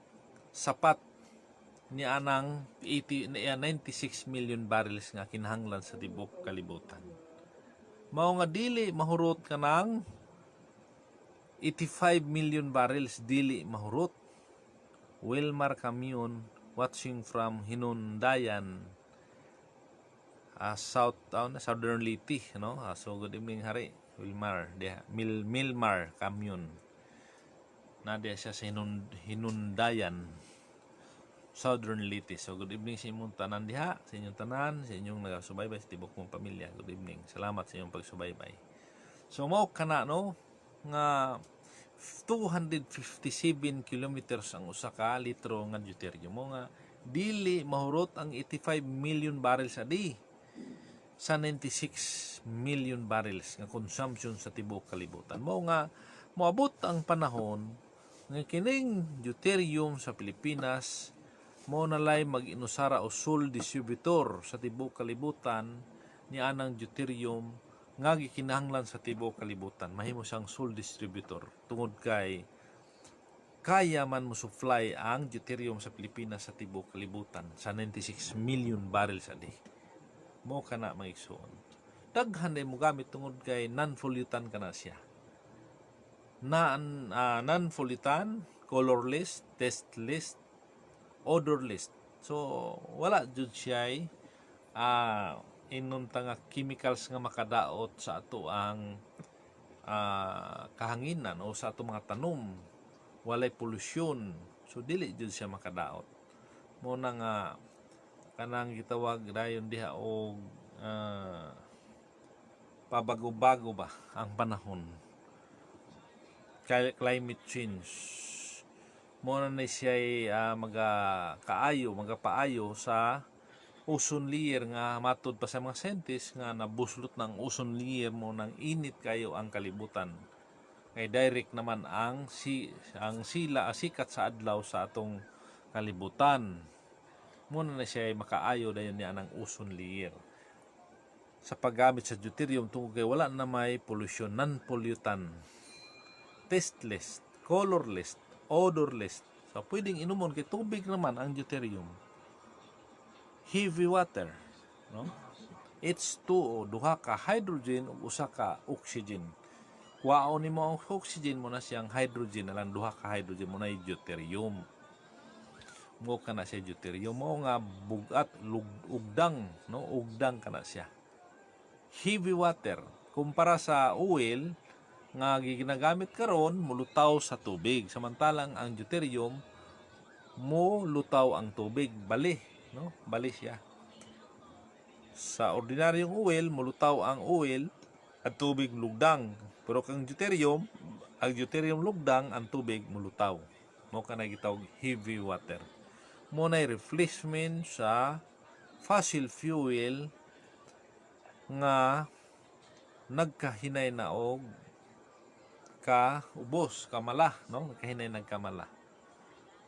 sapat ni anang 96 million barrels nga kinahanglan sa tibok kalibutan. Mao nga dili mahurot kanang 85 million barrels, dili mahurot. Wilmar Camion watching from Hinundayan, Southern Leyte, no? So good evening hari Wilmar, Milmar Camion. Nadia siya sa Hinundayan, Southern Leyte. So good evening sa inyong tanan diha, sa inyong tanan, sa inyong nagasubaybay sa tibok mong pamilya. Good evening. Salamat sa inyong pagsubaybay. So mao kana no nga 257 kilometers ang 1 ka litro nga deuterium. Mo nga dili mahurot ang 85 million barrels a day sa 96 million barrels nga consumption sa tibok kalibutan. Mao nga moabot ang panahon nga kining deuterium sa Pilipinas mo nalay mag-inusara o sole distributor sa tibok kalibutan ni anang deuterium nga gikinahanglan sa tibok kalibutan. Mahimo siyang sole distributor tungod kay kaya man mo supply ang deuterium sa Pilipinas sa tibok kalibutan sa 96 million barrels a day. Mo kana maigsoon. Daghan day mo gamit tungod kay non-pollutant kana siya. Non-pollutant, colorless, tasteless, odorless. So wala jud siya inunta nga chemicals nga makadaot sa ato ang kahanginan o sa ato mga tanom. Walay pollution, so dili jud siya makadaot. Mo na nga kanang gitawag dayon diha og pabago-bago ba ang panahon, climate change. Mo na siya magapaayo sa ozone layer nga matod pa sa mga scientists nga nabuslot ng ozone layer mo nang init kayo ang kalibutan. Kay direct naman ang sikat sa adlaw sa atong kalibutan. muna na siya ay makaayo dayon niya ng ozone layer sa paggamit sa deuterium tungkol kay wala na may pollution, non-pollutant, tasteless, colorless, odorless. So pwedeng inumon kay tubig naman ang deuterium. Heavy water, no? H2O, duha ka hydrogen ug usa ka oxygen. Kuwaon nimo ang oxygen mo na siyang hydrogen alang duha ka hydrogen mo na deuterium. Mo kana siya deuterium mo nga bugat ugdang, no? Ugdang kana siya. Heavy water kumpara sa oil nga ginagamit karon mulutaw sa tubig, samantalang ang deuterium mo lutaw ang tubig, bali, no? Bali siya. Sa ordinaryong oil mulutaw ang oil at tubig lugdang, pero kang deuterium, ang deuterium lugdang, ang tubig mulutaw. Mo kana gitawag heavy water. Mo nay replacement sa fossil fuel nga nagkahinay na og kaubos, kamala, no? Nagkahinay nagkamala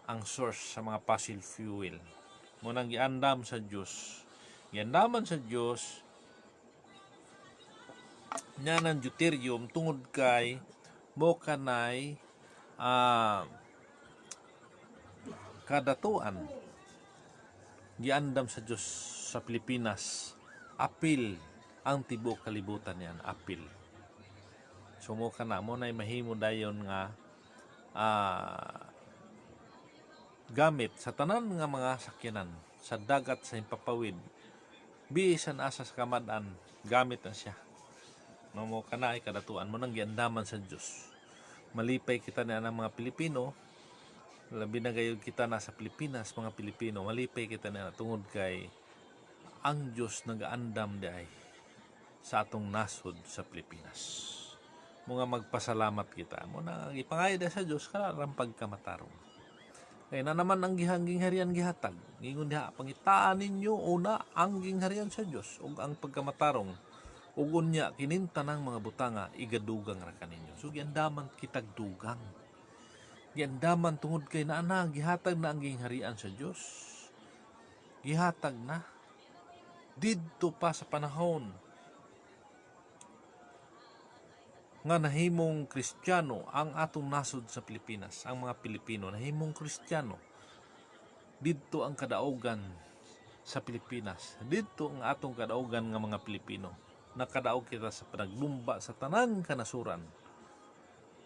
ang source sa mga fossil fuel. Mo nang giandam sa Dios. Giandaman sa Dios nya ng deuterium tungod kay mo kanay kadatuan. Giandam sa Dios sa Pilipinas. Apil ang tibok kalibutan yan, apil. So mo kana mo nay mahimo dayon nga gamit sa tanan nga mga sakyanan sa dagat sa himpapawid. Bisan asa sa kamadan, gamit na siya. No mo kana ay kadatuan mo nang giandaman sa Dios. Malipay kita na ng mga Pilipino, labi na gayud kita nasa Pilipinas, mga Pilipino, malipay kita na tungod kay ang Dios nagaandam diay sa atong nasod sa Pilipinas. Mga magpasalamat kita mo na ipangayda sa Dios kana ram pagkamatarong. Kaya na naman ang gihangging harian gihatag. Ingon diha pangitaan ninyo una ang gingharian sa Dios ug ang pagkamatarong ug unya kinintanang mga butanga igadugang ra kaninyo. So giandaman kitag dugang. Giandaman tungod kay naa gihatag na ang gingharian sa Dios. Gihatag na didto pa sa panahon nga nahimong Kristiyano ang atong nasod sa Pilipinas, ang mga Pilipino nahimong Kristiyano. Didto ang kadaugan sa Pilipinas. Didto ang atong kadaugan nga mga Pilipino. Nakadaog kita sa panaglumba sa tanang kanasuran.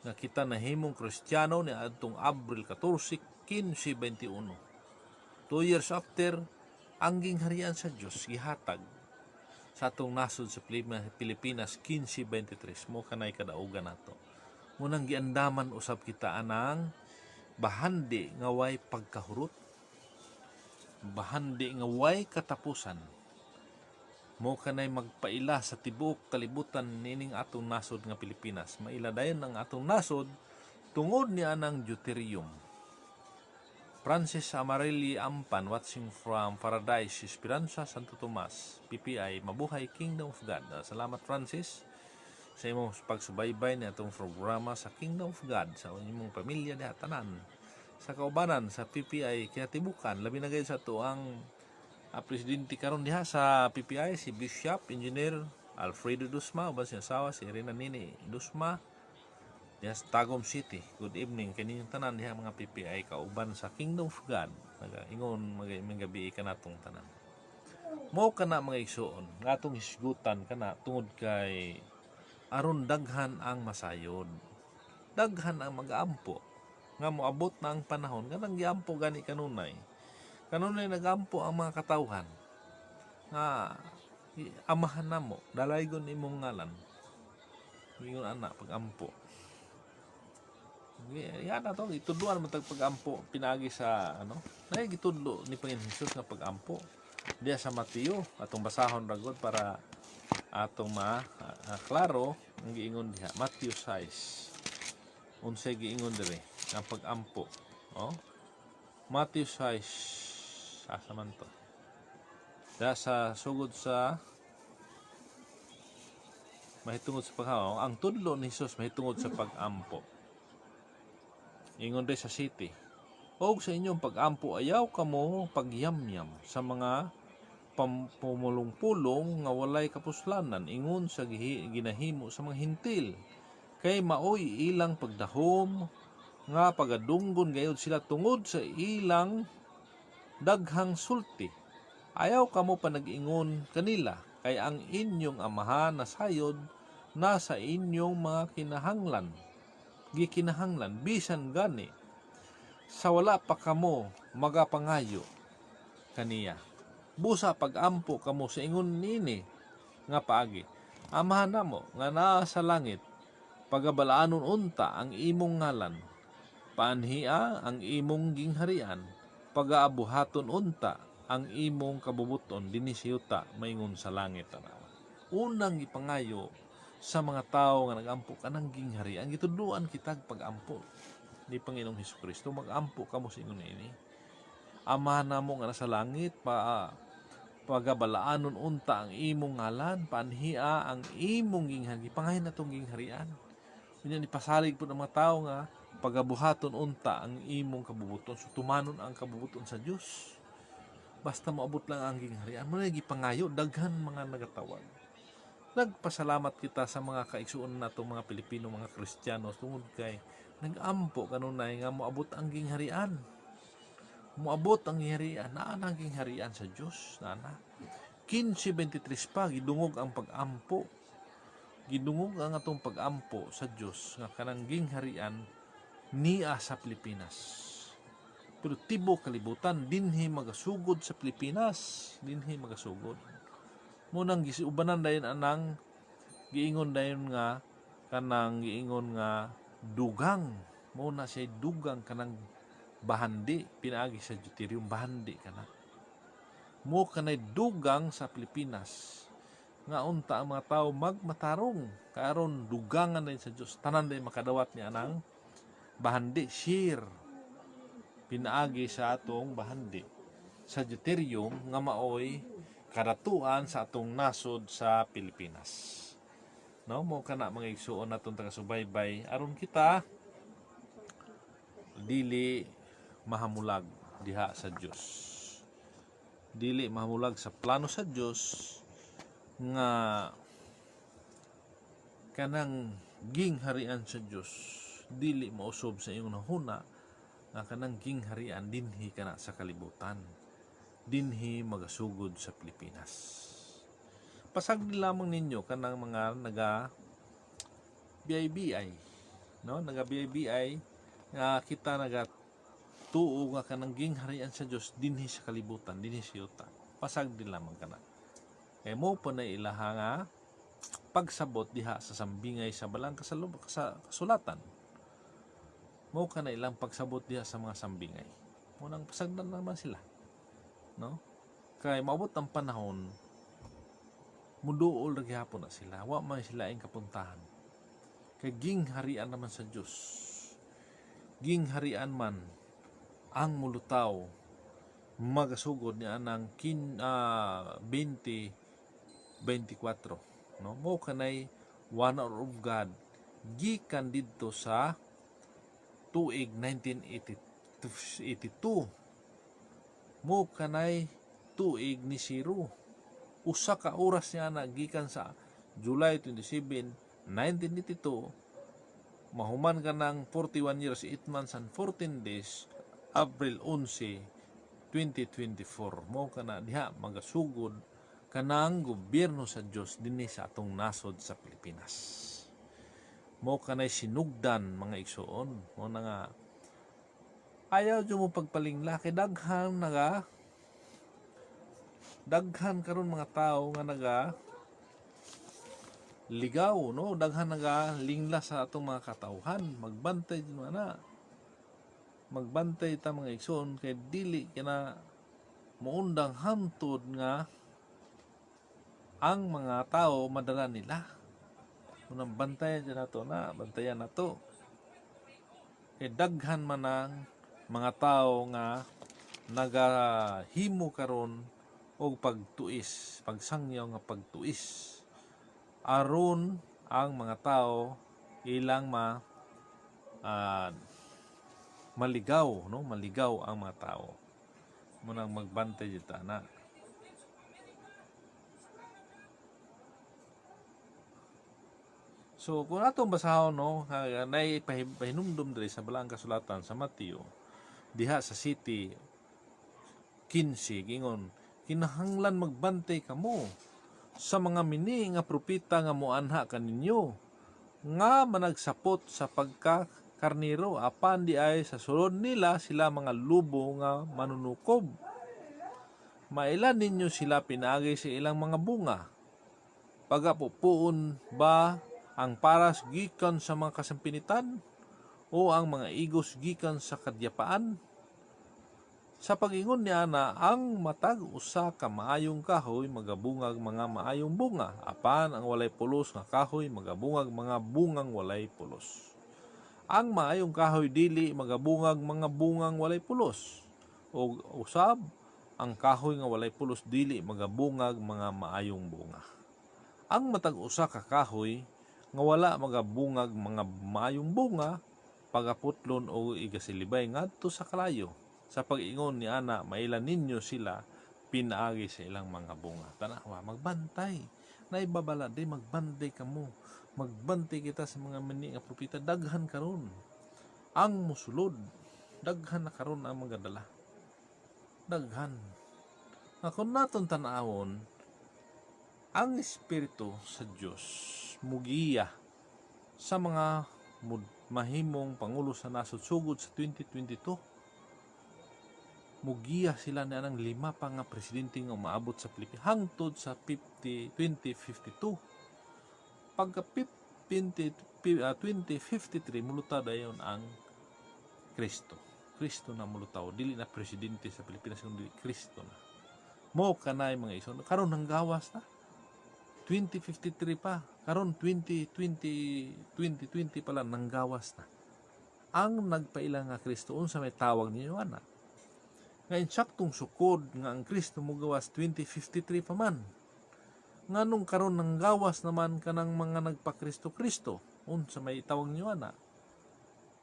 Nga kita nahimong Kristiyano ni adtong Abril 14, 1521. 2 years after, ang gingharian sa Dios gihatag sa atong nasod sa Pilipinas 1523 mo kanay kadaugan nato. Munang giandaman usab kita anang bahandi nga way pagkahurot, bahandi nga way katapusan. Mo kanay magpaila sa tibuok kalibutan nining atong nasod nga Pilipinas. Maila dayon ang atong nasod tungod ni anang deuterium. Francis Amarelli Ampan, watching from Paradise, Esperanza, Santo Tomas, PPI, Mabuhay, Kingdom of God. Salamat Francis sa imong pagsubaybay na itong programa sa Kingdom of God, sa imong pamilya na tanan, sa kaubanan, sa PPI, kaya tibukan, labi na kayo sa ito ang presidente karon diha sa PPI, si Bishop Engineer Alfredo Dusma, uban siya asawa, si Irina Nini Dusma, yes, Tagum City. Good evening kaninyong tanan diha mga PPI kauban sa Kingdom of God. Ingon magabi ka natong tanan. Mo kana mga igsoon, nga atong hisgutan kana tungod kay aron daghan ang masayod. Daghan ang mag-ampo. Nga moabot na ang panahon nga nanggiampo gani kanunay. Kanunay nagampo ang mga katawhan. Nga amahan namo, dalaygon imong ngalan. Ingon anak pag-ampo. Yan na to, itudluan mo pag-ampo pinagi sa nay gitudlo ni Panginoon Hesus nga pag-ampo diya sa Mateo atong basahon ragod para atong klaro ang giingon diha. Matthew 6 unsay giingon dire nga pag-ampo, Matthew 6 asa man to diya sa sugod sa mahitungod sa paghaw ang tudlo ni Hesus mahitungod sa pag-ampo. Ingon din sa city. O sa inyong pag-ampo ayaw kamo pagyamyam sa mga pumulong-pulong nga walay kapuslanan ingon sa ginahimo sa mga hintil. Kay maoy ilang pagdahom nga pagadunggon gayud sila tungod sa ilang daghang sulti. Ayaw kamo pa nag-ingon kanila, kay ang inyong amahan na sayod nasa inyong mga gikinahanglan, bisan gani, sa wala pa kamo magapangayo kaniya. Busa pag-ampo kamo sa ingon nini nga paagi. Amahan namo nga naa sa langit, pagabalaanon unta ang imong ngalan, paanhia ang imong gingharian, pagaabuhaton unta ang imong kabubuton dinhi sa yuta maingon sa langit. Unang ipangayo sa mga tao nga nagampo kanang gingharian, gitudloan kitag pag-ampo ni Panginoong Hesukristo. Mag-ampo kamo sa ingon ini. Amahan namo nga nasa langit, pagabalaanon unta ang imong ngalan, panhia ang imong gingharian, gipangayon natong gingharian. Unya ni pasalig po ng mga tao nga pagabuhaton unta ang imong kabubuton. So tumanon ang kabubuton sa Dios. Basta maabot lang ang gingharian mo na gipangayo, daghan mga nagatawag. Nagpasalamat kita sa mga kaigsuon natong mga Pilipino, mga Kristiyano, tungod kay nag-ampo kanunay nga moabot ang gingharian. Moabot ang gingharian, naa ang gingharian sa Dios, nana. 15:23 pa gidungog ang pag-ampo. Gidungog ang atong pag-ampo sa Dios nga kanang gingharian niya sa Pilipinas. Pero tibo kalibutan dinhi magasugod sa Pilipinas, dinhi magasugod. Munang gisubanan dayon anang giingon dayon nga kanang giingon nga dugang, muna siya dugang kanang bahandi, pinaagi sa deuterium, bahandi kana. Mo kanay dugang sa Pilipinas. Nga unta ang mga tao magmatarong karon dugangan din sa Dios, tanan din makadawat niya anang bahandi, share, pinaagi sa atong bahandi sa deuterium nga maoy kadatuan sa atong nasod sa Pilipinas. No, mo kana mga igsuon natong taga-subaybay aron kita dili mahamulag diha sa Dios. Dili mahamulag sa plano sa Dios nga kanang gingharian sa Dios dili mausob sa iyong nahuna nga kanang gingharian dinhi kana sa kalibutan, dinhi magasugod sa Pilipinas. Pasagdi lamang ninyo kanang mga naga BIBI, no, naga BIBI nga kita naga tuo nga kanang gingharian sa Dios dinhi sa kalibutan, dinhi sa yuta. Pasagdi lamang kana. Kay mo po na ilaha nga pagsabot diha sa sambingay sa balang kasulatan. Mo ka na ilang pagsabot diha sa mga sambingay. Munang pasagdan naman sila. No? Kay maabot ang panahon, muduol ra gyapon na sila. Wa man sila ang kapuntahan. Kay gingharian naman sa Dios. Gingharian man ang mulutaw magasugod ni anang 2024, no? Mo kanay one of God gikan didto sa tuig 1982. Mo kanay tuig ni Siro. Usa ka oras niya na gikan sa July 27, 1982, mahuman ka ng 41 years, 8 months and 14 days, April 11, 2024. Mo ka na diha magasugod kanang gobyerno sa Dios dinhi sa atong nasod sa Pilipinas. Mo kanay sinugdan mga igsoon, mo na nga ayaw dyo mo pagpalingla kay daghan karon mga tao nga ligaw, no, daghan lingla sa atong mga katawhan. Magbantay din na, magbantay ta mga igsoon kay dili kana muundang hantod nga ang mga tao madala nila. Unang bantayan dyan nato na, bantayan nato. Kay daghan man ang mga tao nga nagahimo karon og pagtuis, pagsangyaw nga pagtuis. Aron ang mga tao ilang maligaw, no? Maligaw ang mga tao. Munang magbantay dito na. So kung atong basahon, no, nay pahinumdum diri sa balang kasulatan sa Mateo diha sa city 15 gingon, kinahanglan magbantay kamo sa mga mini nga propeta nga moanha kaninyo nga managsapot sa pagkakarniro apan di ay sa sulod nila sila mga lubo nga manunukob. Mailan ninyo sila pinagay sa ilang mga bunga? Pagapupuon ba ang paras gikan sa mga kasampinitan o ang mga igos gikan sa kadyapaan? Sa pag-ingon niya na ang matag usa ka maayong kahoy magabungag mga maayong bunga, apan ang walay pulos nga kahoy magabungag mga bungang walay pulos. Ang maayong kahoy dili magabungag mga bungang walay pulos, o usab ang kahoy nga walay pulos dili magabungag mga maayong bunga. Ang matag usa ka kahoy nga wala magabungag mga maayong bunga pagaputlon o igasilibay ngadto sa kalayo. Sa pag-ingon ni ana, mailan ninyo sila pinaagi sa ilang mga bunga. Tanawa, magbantay. Naibabala di magbantay kamo. Magbantay kita sa mga mani nga propeta. Daghan karon ang musulod. Daghan na karon ang mga dala. Daghan. Nga kung naton tanawon, ang Espiritu sa Diyos mugiya sa mga mahimong pangulo sa nasod sugod sa 2022. Mugiya sila na ng 5 pa nga presidente nga umaabot sa Pilipinas hangtod sa 2052. Pagka 2053 mulutad dayon ang Kristo. Kristo na mulutaw, dili na presidente sa Pilipinas kundi Kristo na. Mo kanay mga ison karon nang gawas na 2053 pa, karon 2020 pala nang gawas na. Ang nagpaila nga Kristo unsa may tawag ninyo ana? Nga insaktong sukod nga ang Kristo mo gawas 2053 pa man. Nganong karon nang gawas naman kanang mga nagpa-Kristo-Kristo unsa may tawag niyo ana?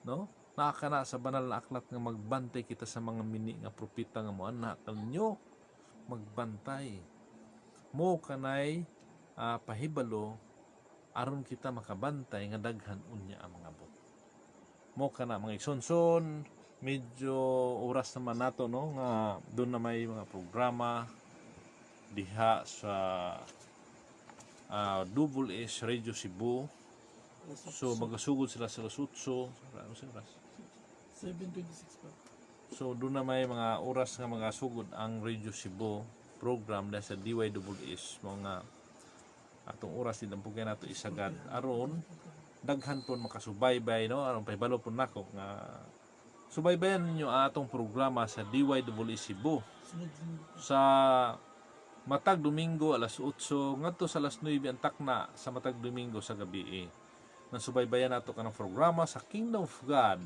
No? Nakakana sa banal na aklat nga magbantay kita sa mga mini nga propeta nga moanha kanyo. Magbantay. Mo kanay pahibalo aron kita makabantay nga daghan unya ang mga bot. Mo kana mga igsonson, medyo oras naman nato no nga doon na may mga programa diha sa Double S Radio Cebu. So magasugod sila sa Lasutso. Ano sila? 7:26 pa. So doon na may mga oras nga magasugod ang Radio Cebu program dahil sa DYSS mga atong oras din ang pugay nato isagad aron daghan pon makasubaybay no aron pahibalo pon nako nga subaybayan ninyo atong programa sa DYSS Cebu sa matag Domingo alas 8 ngadto sa alas 9 ang takna sa matag Domingo sa gabi. Nasubaybayan nato kanang programa sa Kingdom of God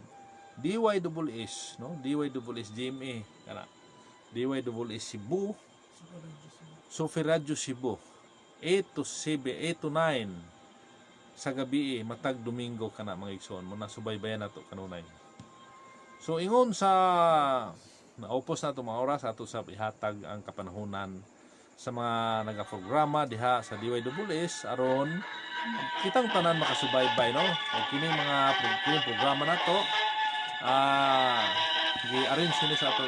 DYSS no DYSS GMA kana DYSS Cebu Super Radio Cebu 8 to 7, 8 to 9 sa gabi matag Domingo kana mga igsoon mo nasubaybayan nato kanunay. So ingon sa naupos na ito mga oras ato sa ihatag ang kapanahunan sa mga nagaprograma diha sa DYSS aron kitang tanan makasubaybay no kining mga kining programa nato gi-arrange ni sa ato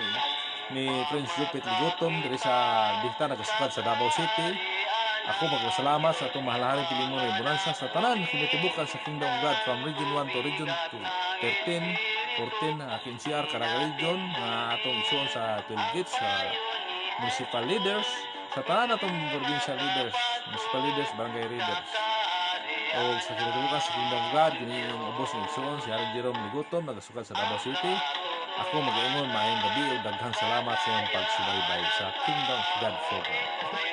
ni Prince Jupit Ligoton diri sa dihta nagasukad sa Davao City. Ako magpasalamat sa itong mahalaharing Pilipino ng Bonanza sa tanan kinitubukan sa Kingdom of God from Region 1 to Region 2, 13, 14, KNCR, Caraga Region na atong isuon sa 12 gates sa municipal leaders, sa tanan atong provincial leaders, municipal leaders, barangay leaders. O sa kinitubukan sa Kingdom of God, kini yung ubos ng isuon, si Aaron Jerome Ligoton, nagasukad sa Davao City. Ako mag-ingon, maayong gabi o daghang salamat sa iyong pagsubaybay sa Kingdom of God program.